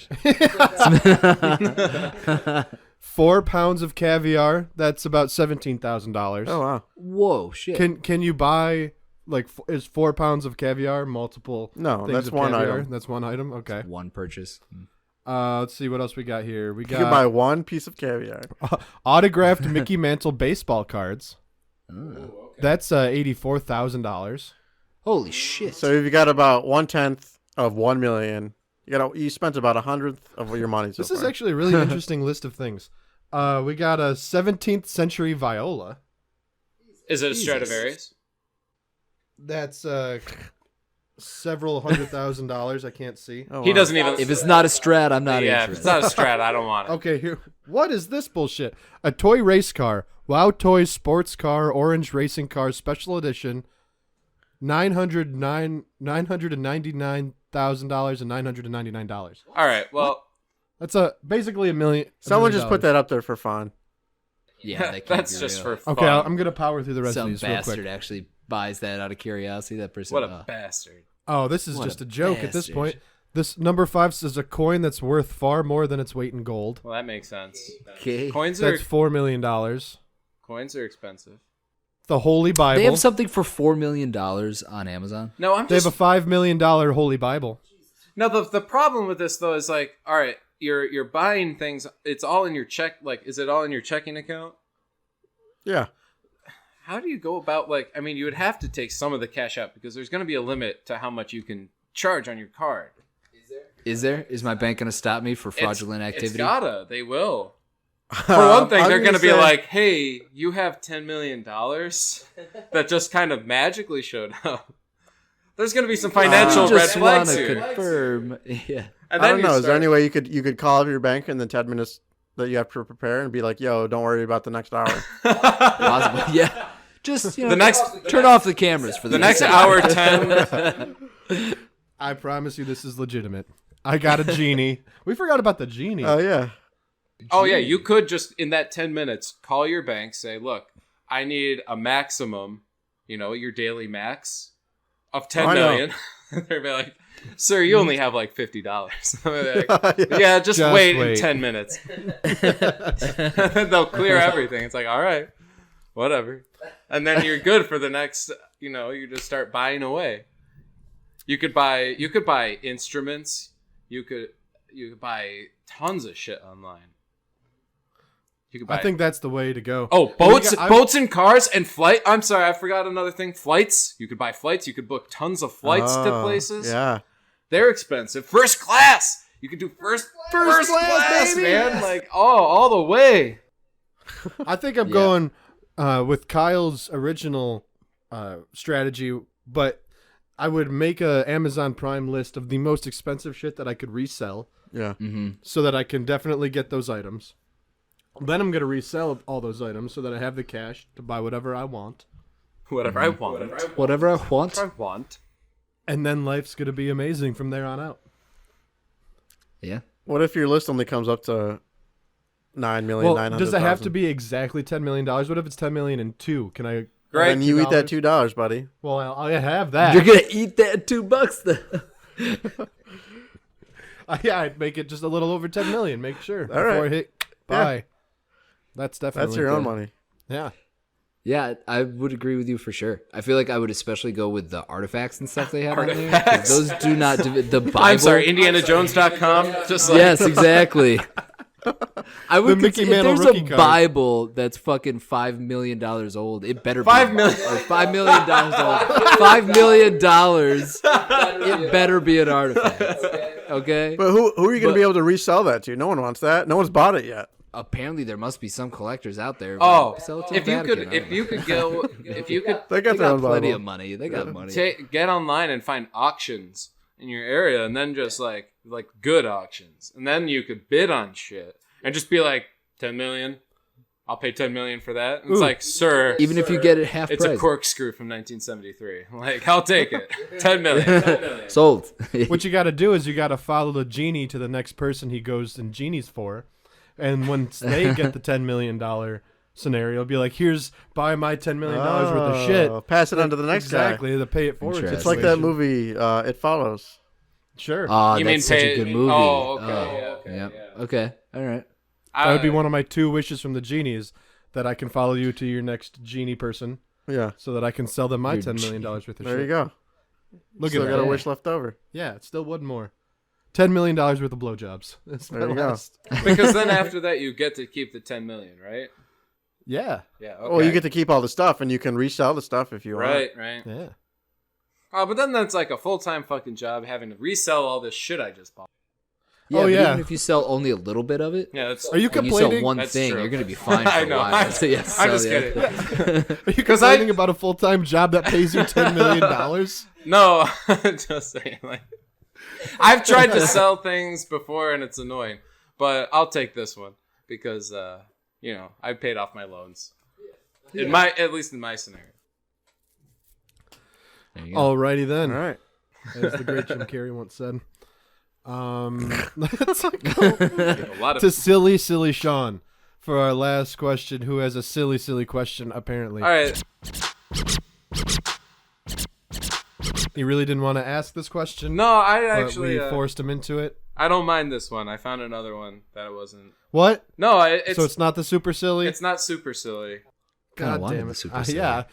excited. 4 pounds of caviar. That's about $17,000. Oh wow. Whoa, shit. Can you buy like is 4 pounds of caviar multiple? No, things that's of one caviar? item. That's one item. Okay. One purchase. Let's see what else we got here. We You can got buy one piece of caviar. autographed Mickey Mantle baseball cards. That's $84,000. Holy shit. So if you got about 1/10 of 1 million, you spent about 100th of your money so This far. is actually a really interesting list of things. We got a 17th century viola. Is it a Jesus. Stradivarius? That's several $100,000. I can't see. Oh, He wow. doesn't even. If it's not a Strat, I'm not yeah, if it's interested. not a Strat, I don't want it. Okay, here. What is this bullshit? A toy race car. Wow Toys sports car orange racing car special edition. $999,999. All right. Well, That's basically $1 million. Someone just put that up there for fun. Yeah, that can't that's be just real. for fun. Okay, I'm gonna power through the rest of Some these real bastard quick. actually buys that out of curiosity. That person. What a bastard. Oh, this is What just a a joke at this bastard. point. This number 5 says a coin that's worth far more than its weight in gold. Well, that makes sense. Okay. Coins are That's $4 million. expensive. The Holy Bible. They have something for $4 million on Amazon. No, I'm They have just. a $5 million Holy Bible. No, the problem with this though is like, all right, you're buying things. It's all in your check. Like, is it all in your checking account? Yeah. How do you go about like? I mean, you would have to take some of the cash out because there's going to be a limit to how much you can charge on your card. Is there? Is my bank going to stop me for It's- fraudulent It's activity? gotta. They will. For one thing, I'm they're going to be say- like, "Hey, you have $10 million that just kind of magically showed up." There's going to be some financial I red just flags wanna here. confirm. Yeah. And I then don't know. Is there any way you could call up your bank in the 10 minutes that you have to prepare and be like, "Yo, don't worry about the next hour." Possible. Yeah. Just The next turn off the cameras for the next hour 10. I promise you this is legitimate. I got a genie. We forgot about the genie. Oh yeah. Oh yeah, you could just in that 10 minutes call your bank, say, "Look, I need a maximum, your daily max of 10 I know. million." They'll be like, "Sir, you only have like $50." Yeah. Yeah, just wait in wait. 10 minutes. They'll clear everything. It's like, all right, whatever. And then you're good for the next, you just start buying away. You could buy instruments. You could buy tons of shit online. You could buy I think that's the way to go. Oh, And we boats, got- I- boats and cars and flight. I'm sorry, I forgot another thing. Flights. You could buy flights. You could book tons of flights to Oh, places. Yeah. They're expensive. First class. You could do first class, baby. man. Like, all the way. I think I'm Yeah. going with Kyle's original strategy, but I would make a Amazon Prime list of the most expensive shit that I could resell Yeah. so that I can definitely get those items. Then I'm going to resell all those items so that I have the cash to buy whatever I want. Whatever I want. Whatever I want. Whatever I want. And then life's gonna be amazing from there on out. Yeah. What if your list only comes up to 9,900,000? Well, does it have to be exactly $10 million? What if it's 10 million and two? Can I? Great. And you eat that $2, buddy. Well, I have that. You're gonna eat that $2 then. Yeah, I'd make it just a little over 10 million. Make sure All right. before I hit buy. That's definitely That's your own good. money. Yeah. Yeah, I would agree with you for sure. I feel like I would especially go with the artifacts and stuff they have on there. 'Cause those do not the Bible. I'm sorry, IndianaJones.com. Just like Yes, exactly. I would Mickey if Mantle there's rookie a card. Bible that's fucking $5 million old. It better be $5 million. or $5 million old. $5 million. It better be an artifact. Okay. But who are you going to be able to resell that to? No one wants that. No one's bought it yet. Apparently, there must be some collectors out there. Oh, Sell it to if the you Vatican, could, I don't if know. you could go, if you could They got They their got own plenty Bible. of money. They got money. get online and find auctions in your area, and then just like good auctions, and then you could bid on shit and just be like 10 million. I'll pay 10 million for that. And it's like, sir, Even if you get it half it's price. a corkscrew from 1973. Like, I'll take it. 10 million. Sold. What you got to do is you got to follow the genie to the next person he goes and genies for, and once they get the $10 million scenario, be like, "Here's buy my $10 million worth of shit." Pass it on to the next guy. Exactly, to pay it forward. It's like that movie, It Follows. Sure. Oh, You that's mean such pay- a good movie. Oh, okay, yeah, okay, Yep. yeah. Okay. All right. That would be one of my 2 wishes from the genies, that I can follow you to your next genie person, Yeah. so that I can sell them my Your $10 million worth of There shit. you go. Look Still at got that. a wish left over. Yeah, it's still one more. $10 million worth of blowjobs. That's my There you go. last. Because then after that, you get to keep the 10 million, right? Yeah. Yeah. Okay. Well, you get to keep all the stuff, and you can resell the stuff if you want. right. Yeah. Oh, but then that's like a full-time fucking job having to resell all this shit I just bought. Yeah, Oh, but yeah. even if you sell only a little bit of it, Yeah, that's. Are you when you complaining? sell one That's thing, true. you're going to be fine for I a know. while. I'm So, yeah, I'm sell just the other kidding. thing. Are you 'Cause I- complaining about a full-time job that pays you $10 million? No, just saying. Like, I've tried to sell things before and it's annoying, but I'll take this one because I paid off my loans. At least in my scenario. There you go. Alrighty then. All right. As the great Jim Carrey once said. Let's go A lot of to silly Sean for our last question, who has a silly question apparently. All right. He really didn't want to ask this question. No, I but actually we forced him into it. I don't mind this one. I found another one that it wasn't. What? No, it's So it's not the super silly? it's not super silly. Kinda God wanted damn the it. super silly. Yeah.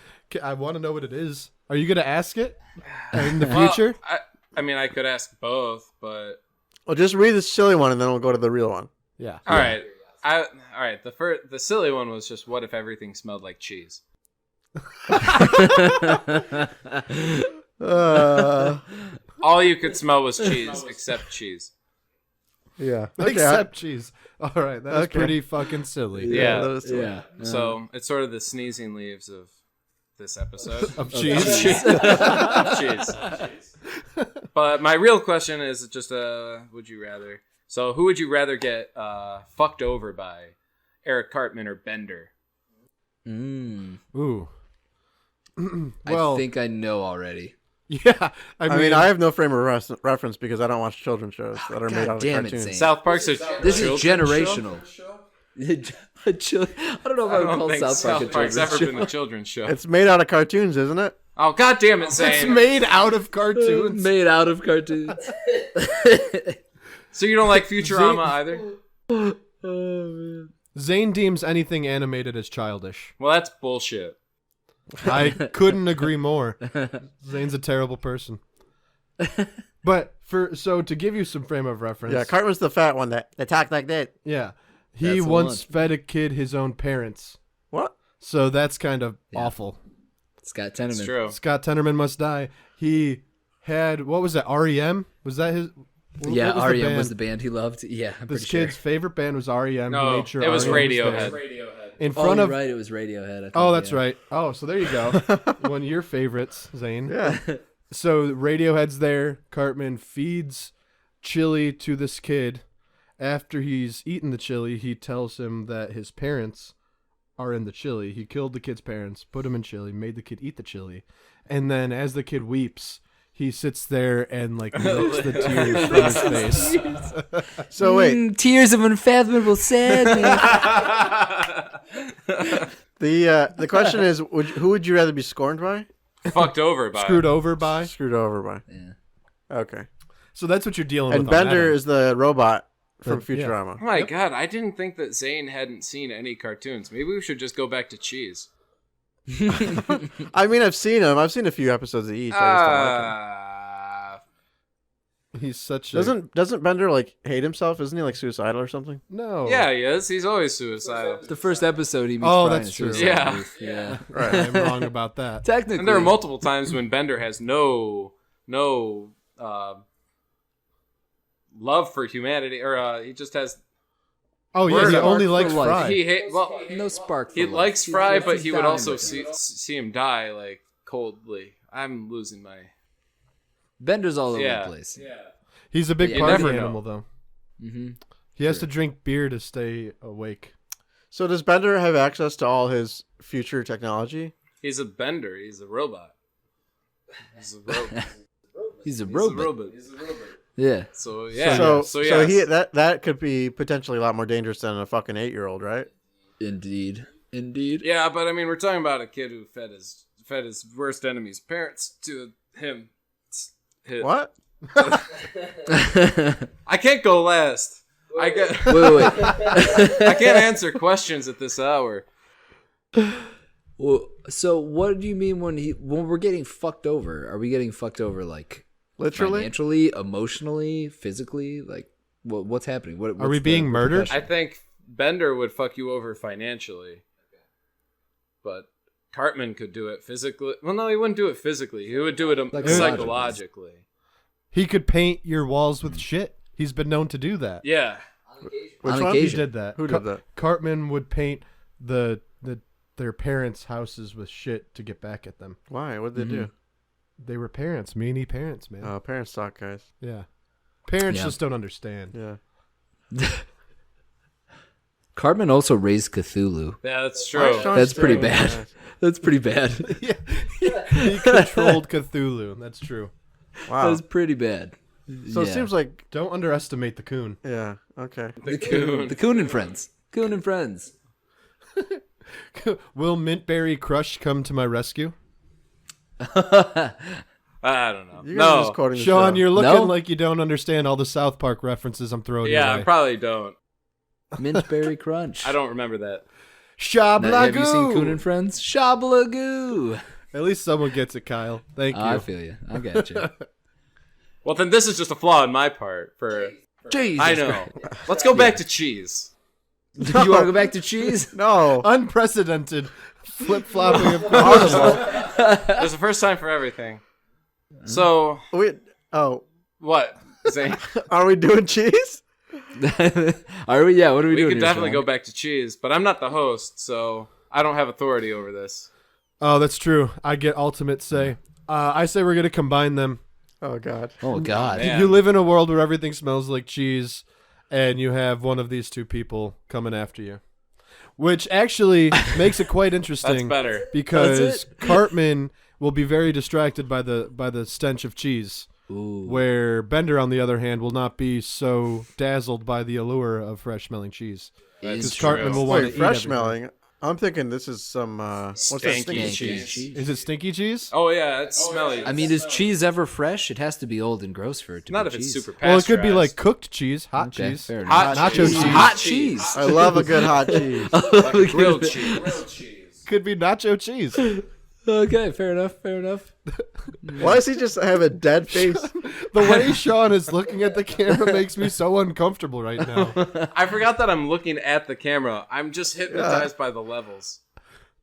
I want to know what it is. Are you going to ask it in the Well, future? I mean, I could ask both, but Well, just read the silly one, and then we'll go to the real one. Yeah. all right. All right. The silly one was just what if everything smelled like cheese? All you could smell was cheese, except cheese. Yeah. Except cheese. All right. That's Okay. pretty fucking silly. Yeah. that was silly. Yeah. So it's sort of the sneezing leaves of this episode. Of cheese. Cheese. But my real question is just would you rather? So who would you rather get fucked over by? Eric Cartman or Bender? Ooh. I think I know already. Yeah. I mean, I have no frame of reference because I don't watch children's shows that are made out of damn it, cartoons. Zane. South Park's a This is children's generational. show? I don't know if I I would don't call think South Park a South Park's children's ever show. been a children's show. It's made out of cartoons, isn't it? Oh, god damn it, It's Zane. made out of cartoons. Made out of cartoons. So you don't like Futurama either? Zane deems anything animated as childish. Well, that's bullshit. I couldn't agree more. Zane's a terrible person. But to give you some frame of reference. Yeah, Cartman's the fat one that talked like that. Yeah. He That's the once one. fed a kid his own parents. What? So that's kind of awful. Scott It's Tenorman. true. Scott Tenorman must die. He had, what was that, REM? Was that his? Yeah, what was the REM band? was the band he loved. Yeah, I'm This pretty sure. kid's favorite band was REM. He No, made sure it was REM Radiohead. there. In Oh, front you're of. right. It was Radiohead. I think, Oh, that's yeah. right. Oh, so there you go. One of your favorites, Zane. Yeah. So Radiohead's there. Cartman feeds chili to this kid. After he's eaten the chili, he tells him that his parents are in the chili. He killed the kid's parents, put him in chili, made the kid eat the chili, and then as the kid weeps, he sits there and like licks the tears from his face. So wait, Tears of unfathomable sadness. the question is, who would you rather be scorned by? Fucked over by. Screwed over by. Screwed over by. Yeah. Okay. So that's what you're dealing And with. on Bender that is the robot from Yeah. Futurama. Oh my god, I didn't think that Zane hadn't seen any cartoons. Maybe we should just go back to Cheese. I mean, I've seen him. I've seen a few episodes of each. I just don't like him. He's such a Doesn't Bender like hate himself? Isn't he like suicidal or something? no. Yeah, he is. He's always suicidal. The first episode he meets Oh, Brian that's is true. suicide Yeah. booth. Yeah. Right. I'm wrong about that. Technically. And there are multiple times when Bender has no love for humanity, or he just has Oh yeah, Word he of only art likes for life. Fry. no spark. For he life. likes He's Fry, just- but he's he would dying also with it. see him die like coldly. I'm losing my Bender's all over yeah the place. Yeah. He's a big You party never know. animal, though. Mm-hmm. He has to drink beer to stay awake. So does Bender have access to all his future technology? He's a Bender. He's a robot. He's a robot. He's a He's robot. a robot. Yeah. So yeah. So yes. he that could be potentially a lot more dangerous than a fucking 8-year-old, right? Indeed. Yeah, but I mean, we're talking about a kid who fed his worst enemy's parents to him. What? I can't go last. wait. I can't answer questions at this hour. Well, so what do you mean when we're getting fucked over? Are we getting fucked over like Literally? financially, emotionally, physically? Like what's happening? What's Are we being murdered? I think Bender would fuck you over financially, but Cartman could do it physically. Well, no, he wouldn't do it physically. He would do it Like psychologically. He could paint your walls with shit. He's been known to do that. Yeah. Which On one? He occasion. did that. Who did that? Cartman would paint their parents' houses with shit to get back at them. Why? What did they do? They were parents, meanie parents, man. Parents talk, guys. Yeah. Parents Yeah. just don't understand. Yeah. Cartman also raised Cthulhu. Yeah, that's Why is true. Sean That's pretty saying bad. that? That's pretty bad. He controlled Cthulhu. That's true. Wow. That's pretty bad. So it seems like, Don't underestimate the coon. yeah, okay. The coon. The Coon and Friends. Coon and Friends. Will Mintberry Crush come to my rescue? I don't know. You guys are No. just quoting the Sean, show. you're looking No? like you don't understand all the South Park references I'm throwing Yeah, your I way. probably don't. Mintberry Crunch. I don't remember that. Now, have you seen Coon Shablagoo! and Friends? Shablagoo. At least someone gets it, Kyle. Thank you. I feel you. I got you. Well, then this is just a flaw on my part. Jesus I know. Christ. Let's go back to cheese. You want to go back to cheese? No. Unprecedented flip-flopping of chromosomes. There's a first time for everything. So, Wait. Oh, what? Zane? are we doing cheese? Are we? Yeah, what are we We doing could here, definitely Sean? go back to cheese, but I'm not the host, so I don't have authority over this. Oh, that's true. I get ultimate say. I say we're going to combine them. Oh, God. Oh, God. Man. You live in a world where everything smells like cheese, and you have one of these two people coming after you. Which actually makes it quite interesting. That's better. Because That's Cartman will be very distracted by the stench of cheese. Ooh. Where Bender, on the other hand, will not be so dazzled by the allure of fresh-smelling cheese. That's Because true. Cartman will want to Wait, eat fresh everything. smelling? I'm thinking this is some, what's that Stanky stinky cheese. cheese? Is it stinky cheese? Oh yeah, it's smelly. I mean, is cheese ever fresh? It has to be old and gross for it to not be if it's cheese. super Well, it could be pasteurized. like cooked cheese, hot Okay, cheese. fair Hot enough. nacho cheese. cheese. Hot cheese. I love a good hot cheese. Like grilled cheese. Could be nacho cheese. Okay, fair enough. Why does he just have a dead face? The way Sean is looking at the camera makes me so uncomfortable right now. I forgot that I'm looking at the camera. I'm just hypnotized by the levels.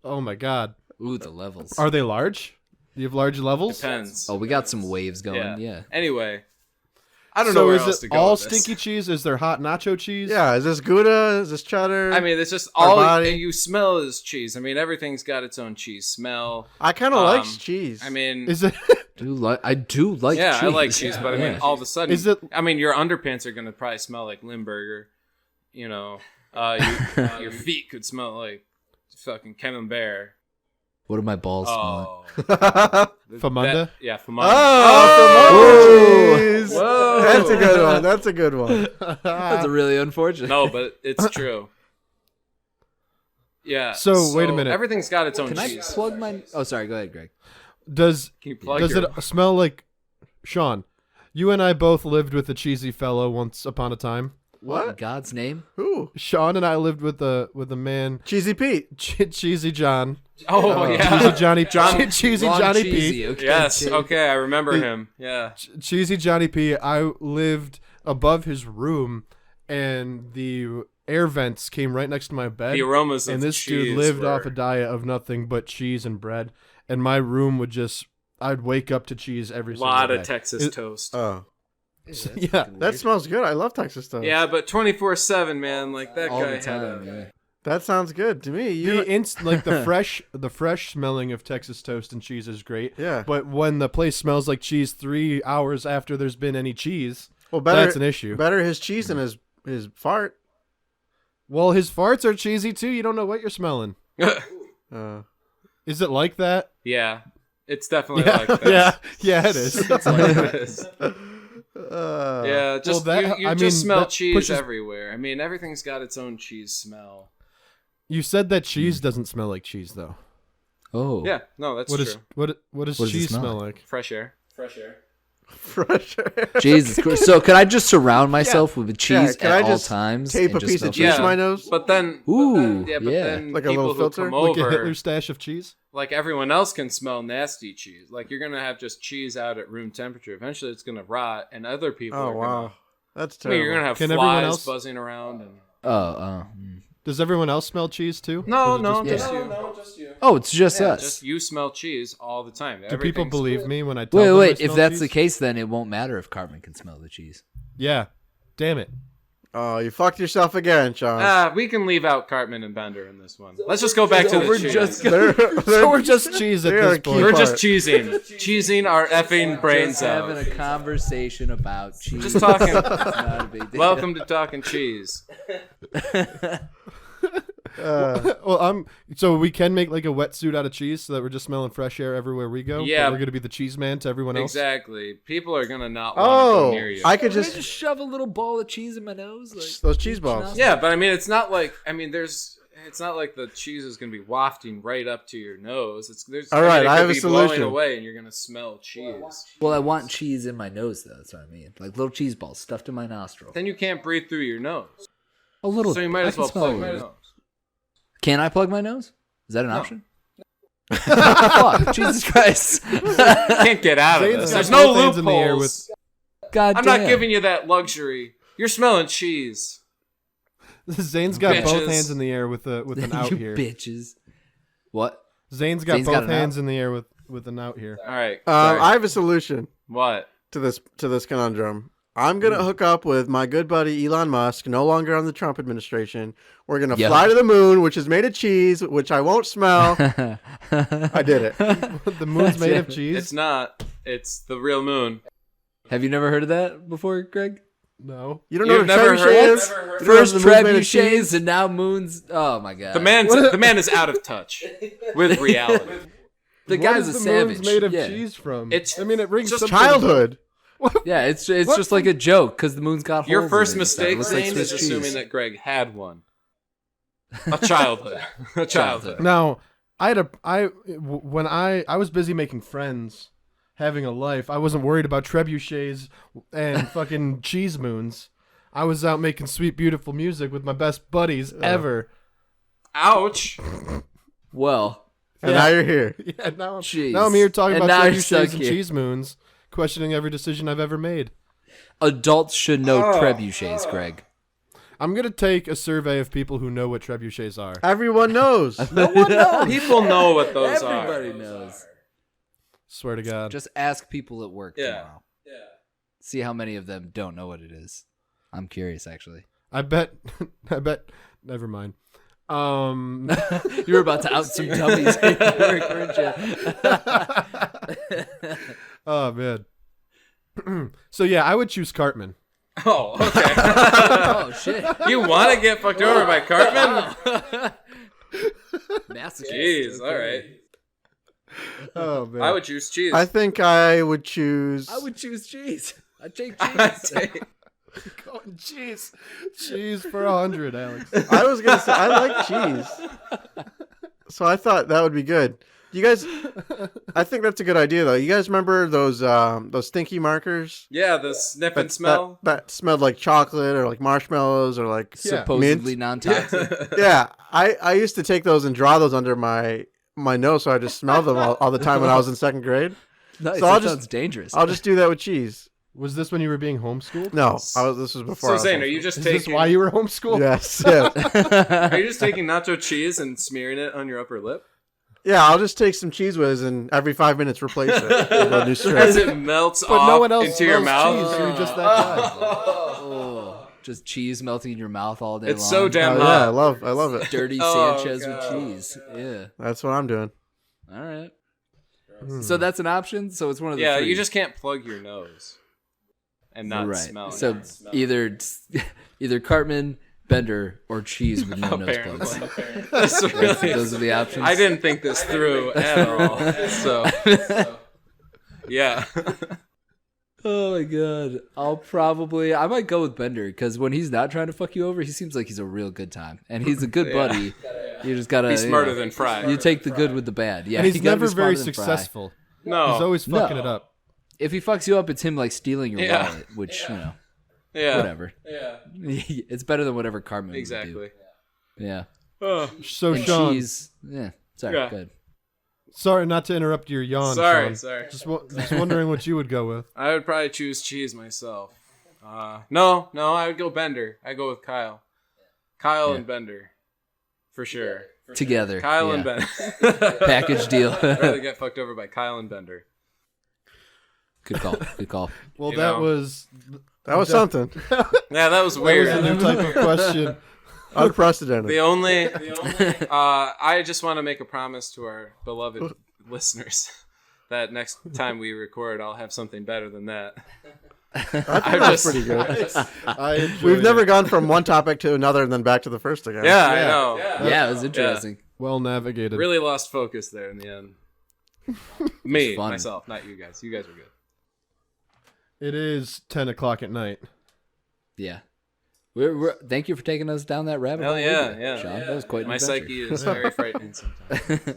Oh my god. Ooh, the levels. Are they large? Do you have large levels? Depends. Oh, we got some waves going. Yeah. Anyway, I don't know So where is else it to go. all with this. stinky cheese? Is there hot nacho cheese? Yeah, is this Gouda? Is this cheddar? I mean, it's just Our all body. you smell is cheese. I mean, everything's got its own cheese smell. I kind of like cheese. I mean, Is it? I do like yeah, cheese. I like cheese, but I mean, Yeah. all of a sudden, Is it- I mean, your underpants are gonna probably smell like Limburger. You know, your feet could smell like fucking camembert. What do my balls smell like? Oh, Famunda? yeah, famunda. Oh, cheese. Whoa. That's a good one. That's a good one. That's really unfortunate. No, but it's true. Yeah. So, wait a minute. Everything's got its own Can I cheese. plug my... Oh, sorry. Go ahead, Greg. Does Can you plug does your... it smell like Sean? You and I both lived with a cheesy fellow once upon a time. What in What? God's name? Who? Sean and I lived with a man, Cheesy Pete. Cheesy John, Oh, yeah. Cheesy Johnny, John- Cheesy Long Johnny cheesy, P. okay. Yes. Okay, I remember him. Yeah. Cheesy Johnny P. I lived above his room, and the air vents came right next to my bed. The aromas of And this cheese dude lived were... off a diet of nothing but cheese and bread. And my room would I'd wake up to cheese every single lot day. of Texas toast. Oh, Yeah, that smells good. I love Texas toast. Yeah, but 24/7, man. Like that All guy the had time, a... yeah. That sounds good to me. You, the fresh smelling of Texas toast and cheese is great. yeah. But when the place smells like cheese 3 hours after there's been any cheese, Well, better. that's an issue. Better his cheese than his fart. Well, his farts are cheesy too. You don't know what you're smelling. Is it like that? Yeah, it's definitely Yeah, like that. yeah, it is. It's like this. Yeah, just that- you I just mean, smell that cheese pushes- everywhere. I mean, everything's got its own cheese smell. You said that cheese doesn't smell like cheese, though. Oh. Yeah, no, that's What true. does what does What does it cheese smell smell like? like? Fresh air. Fresh air. Fresh. Jesus Christ. So could I just surround myself with cheese can at I all just times? tape and a just piece smell of cheese Yeah. to my nose? But then, Ooh, but yeah. then Like a people little who filter? come Like a over, Hitler stash of cheese? like everyone else, can smell nasty cheese. Like you're gonna have just cheese out at room temperature. Eventually, it's gonna rot, and other people. Oh are wow, Gonna, that's I mean, terrible. you're gonna have Can everyone flies else- buzzing around. And... Does everyone else smell cheese too? No, Or is it no, just- just Yeah. you. No, just you. Oh, it's just Yeah, us. just you smell cheese all the time. Do people believe me when I tell Wait, them I wait. If smell that's cheese? the case, then it won't matter if Cartman can smell the cheese. Yeah. Damn it. Oh, you fucked yourself again, Sean. We can leave out Cartman and Bender in this one. Let's just go back to the we're cheese. just So we're just cheese at They are this key point. We're part. just cheesing our effing brains Just having out. a conversation about cheese. Just talking. It's not a big deal. Welcome to Talking Cheese. So we can make like a wetsuit out of cheese so that we're just smelling fresh air everywhere we go. Yeah. But we're gonna be the cheese man to everyone else. Exactly. People are gonna not want to Oh, go near you. I could Can I just just shove a little ball of cheese in my nose? those cheese balls. Yeah, but I mean, it's not like it's not like the cheese is gonna be wafting right up to your nose. All right, it I could have a be blowing solution. away, and you're gonna smell cheese. Well, I want cheese in my nose, though. That's what I mean. Like little cheese balls stuffed in my nostril. Then you can't breathe through your nose, A little. so you might I as can well smell a plug your little. nose. Can I plug my nose? Is that an option? Fuck, Jesus Christ. Can't get out of Zane's this. got There's no both hands in the air loopholes. God I'm damn. not giving you that luxury. You're smelling cheese. Zane's got both Bitches. hands in the air with an out you here. bitches. What? Zane's got Zane's got both an hands in the air with an out here. All right. sorry. I have a solution What? to this conundrum. I'm gonna hook up with my good buddy Elon Musk, no longer on the Trump administration. We're gonna Yeah. fly to the moon, which is made of cheese, which I won't smell. I did it. The moon's made of cheese. It's not. It's the real moon. Have you never heard of that before, Greg? No. You don't know You've what a never trebuchet heard- is? never heard- You don't know First the moon's made of trebuchets cheese? and now moons. Oh my god. The man is out of touch with reality. The What guy's is a the savage. moon's made of yeah. cheese from? It's I mean, it rings just something- Childhood. Yeah, it's What? just like a joke because the moon's got Your holes first in it and stuff. It mistake, looks like Zane, Swiss is cheese. assuming that Greg had one. A childhood. A childhood. Now, when I was busy making friends, having a life. I wasn't worried about trebuchets and fucking cheese moons. I was out making sweet, beautiful music with my best buddies ever. Ouch. Well, And now you're here. Yeah, now Jeez. I'm here talking And about now you're trebuchets stuck and here. cheese moons, questioning every decision I've ever made. adults should know trebuchets, Greg. I'm gonna take a survey of people who know what trebuchets are. Everyone knows. People know what those Everybody are. knows. Swear to God. Just ask people at work Yeah. tomorrow. Yeah. See how many of them don't know what it is. I'm curious, actually. I bet. Never mind. You were about to out some dummies at work, weren't you? Oh man. So yeah, I would choose Cartman. Oh, okay. Oh shit! You want to get fucked over by Cartman? Masochist. Jeez, all right. Oh man. I would choose cheese. I think I would choose. I would choose cheese. I'd take I'd cheese. take- going cheese. Cheese for 100, Alex. I was gonna say I like cheese, so I thought that would be good. You guys, I think that's a good idea though. You guys remember those stinky markers yeah, the sniff and smell. that smelled like chocolate or like marshmallows or like Supposedly mint? non-toxic. Yeah, I used to take those and draw those under my nose, so I just smelled them all the time when I was in second grade. Nice. So That sounds dangerous. I'll just do that with cheese. Was this when you were being homeschooled? No, this was before. So I was Zane, are homeschooled. you just Is this taking? why you were homeschooled? Yes, yes. Are you just taking nacho cheese and smearing it on your upper lip Yeah, I'll just take some Cheese Whiz and every 5 minutes replace it with a new as strip. it melts But off no one else into your smells mouth? cheese. You're just that guy. Oh, just cheese melting in your mouth all day long. It's so damn Oh, hot. yeah, I love it. dirty Oh, Sanchez God. with cheese. Yeah. That's what I'm doing. All right. So that's an option. So it's one of the Yeah, three. you just can't plug your nose and not right. smell. So Not smell. either Cartman, Bender, or cheese with no nose plugs. Apparently. That's really- Those are the options. I didn't think this through at all. So yeah. Oh my god. I might go with Bender because when he's not trying to fuck you over, he seems like he's a real good time. And he's a good buddy. You just gotta He's smarter than Fry. You take the good with the bad. Yeah. And he's you gotta be never very smarter than Fry. successful. No. He's always fucking No. it up. If he fucks you up, it's him like stealing your Yeah. wallet, which, yeah. whatever. Yeah. It's better than whatever Cartman would Exactly. do. Yeah. Oh, So And Sean, cheese. Yeah. Sorry, Yeah. good. sorry not to interrupt your yawn. sorry. Sean. Just wondering what you would go with. I would probably choose cheese myself. No, I would go Bender. I go with Kyle. Kyle and Bender, for sure. Together. Kyle yeah. and Bender. Package deal. I'd rather get fucked over by Kyle and Bender. Good call. Good call. Well, You that know. was Something Yeah, that was a weird. new type of question. unprecedented. The only, I just want to make a promise to our beloved listeners that next time we record, I'll have something better than that. I think I'm that's just- pretty good. I enjoyed We've never it. gone from one topic to another and then back to the first again. Yeah, I know. Yeah, it was interesting. well navigated. Really lost focus there in the end. Me, fun. myself, not you guys. You guys were good. It is 10 o'clock at night. Yeah. Thank you for taking us down that rabbit Hell hole. yeah, with me, yeah. Sean. That was quite an My adventure. psyche is very frightening sometimes.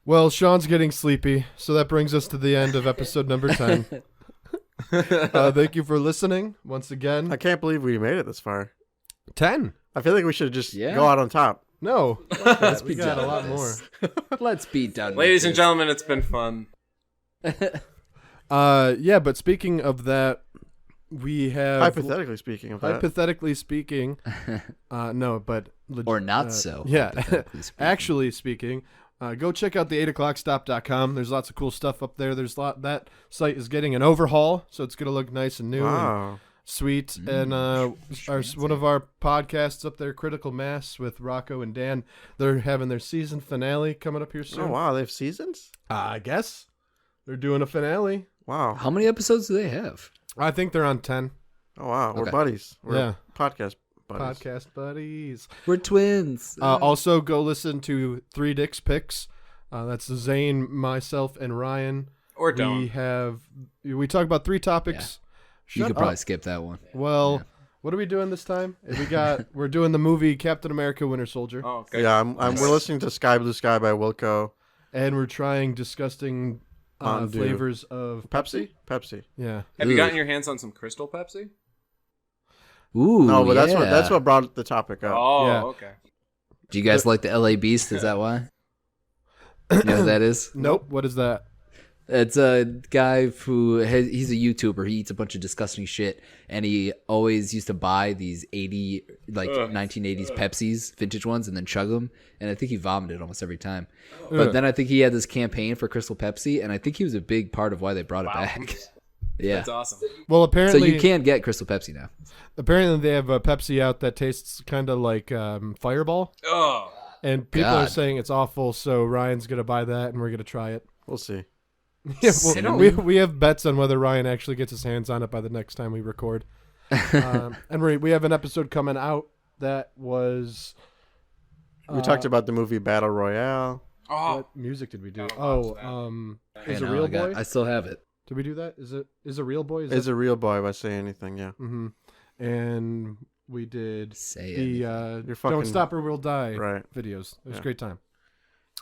Well, Sean's getting sleepy, so that brings us to the end of episode number 10. Thank you for listening once again. I can't believe we made it this far. 10? I feel like we should just Yeah. go out on top. No. Let's we be got a done lot with more. this. Let's beat down. Ladies and with gentlemen, it's been fun. Yeah, but speaking of that, we have Hypothetically speaking of that. hypothetically speaking, no, but this. Or not so. Yeah, hypothetically speaking. actually speaking, go check out the 8o'clockstop.com. There's lots of cool stuff up there. That site is getting an overhaul, so it's gonna look nice and new and Wow. sweet. And one of our podcasts up there, Critical Mass with Rocco and Dan, they're having their season finale coming up here soon. Oh, wow. They have seasons? I guess they're doing a finale. Wow. How many episodes do they have? I think they're on 10. Oh, wow. We're Okay. buddies. We're Yeah. podcast buddies. Podcast buddies. We're twins. Also, go listen to Three Dicks Picks. That's Zane, myself, and Ryan. Or don't. We talk about 3 topics. you Shut could up. probably skip that one. Well, what are we doing this time? We're doing the movie Captain America: Winter Soldier, Oh, okay. Yeah, we're listening to Sky Blue Sky by Wilco. and we're trying disgusting Mountain Dew. flavors of Pepsi? Pepsi. Yeah. Have you Ugh. gotten your hands on some Crystal Pepsi? Ooh, No, but yeah. that's what brought the topic up. Oh, Yeah. okay. Do you guys like the LA Beast? Is that why? You know what that is? Nope. What is that? It's a guy he's a YouTuber. He eats a bunch of disgusting shit, and he always used to buy these 1980s Pepsis, vintage ones, and then chug them. And I think he vomited almost every time. But then I think he had this campaign for Crystal Pepsi, and I think he was a big part of why they brought it back. Yeah. That's awesome. Well, So apparently, you can get Crystal Pepsi now. apparently they have a Pepsi out that tastes kind of like Fireball, Oh, and people are God. saying it's awful. So Ryan's gonna buy that, and we're gonna try it. We'll see. Yeah, Cinnamon? we have bets on whether Ryan actually gets his hands on it by the next time we record. And we have an episode coming out that was We talked about the movie Battle Royale. Oh, What music did we do? Gotta Oh, watch Is I a know, Real Boy? I still have it. Did we do that? Is a Real Boy? Is a Real Boy by Say Anything, yeah. Mm-hmm. And we did Say the You're fucking- Don't Stop or We'll Die Right. videos. It was Yeah. a great time.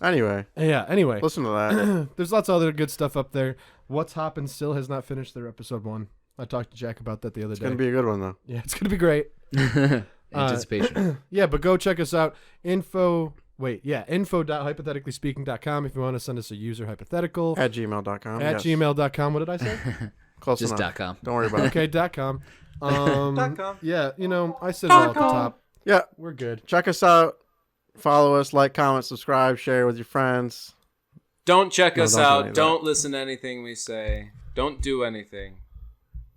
Anyway, Yeah, anyway. listen to that. There's lots of other good stuff up there. What's Hoppin' still has not finished their episode 1. I talked to Jack about that the other It's day. going to be a good one, though. Yeah, it's going to be great. Anticipation. Yeah, but go check us out. info.hypotheticallyspeaking.com if you want to send us a user hypothetical. At gmail.com. At yes. gmail.com. What did I say? Close Just enough. .com. Don't worry about it. Okay, .com. .com. Yeah, I said it all at the top. Yeah, We're good. check us out. Follow us, like, comment, subscribe, share with your friends. don't check No, us don't do any out. of Don't listen to anything we say. Don't do anything.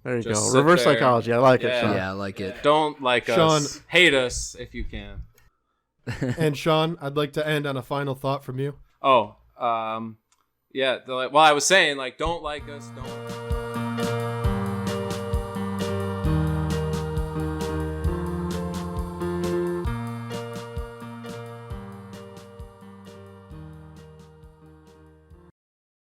There you Just go. sit Reverse there. psychology. I like it, Yeah. Sean. Yeah, I like it. Don't like Sean. us. Hate us if you can. And Sean, I'd like to end on a final thought from you. Oh, yeah. Well, I was saying, like, don't like us. Don't.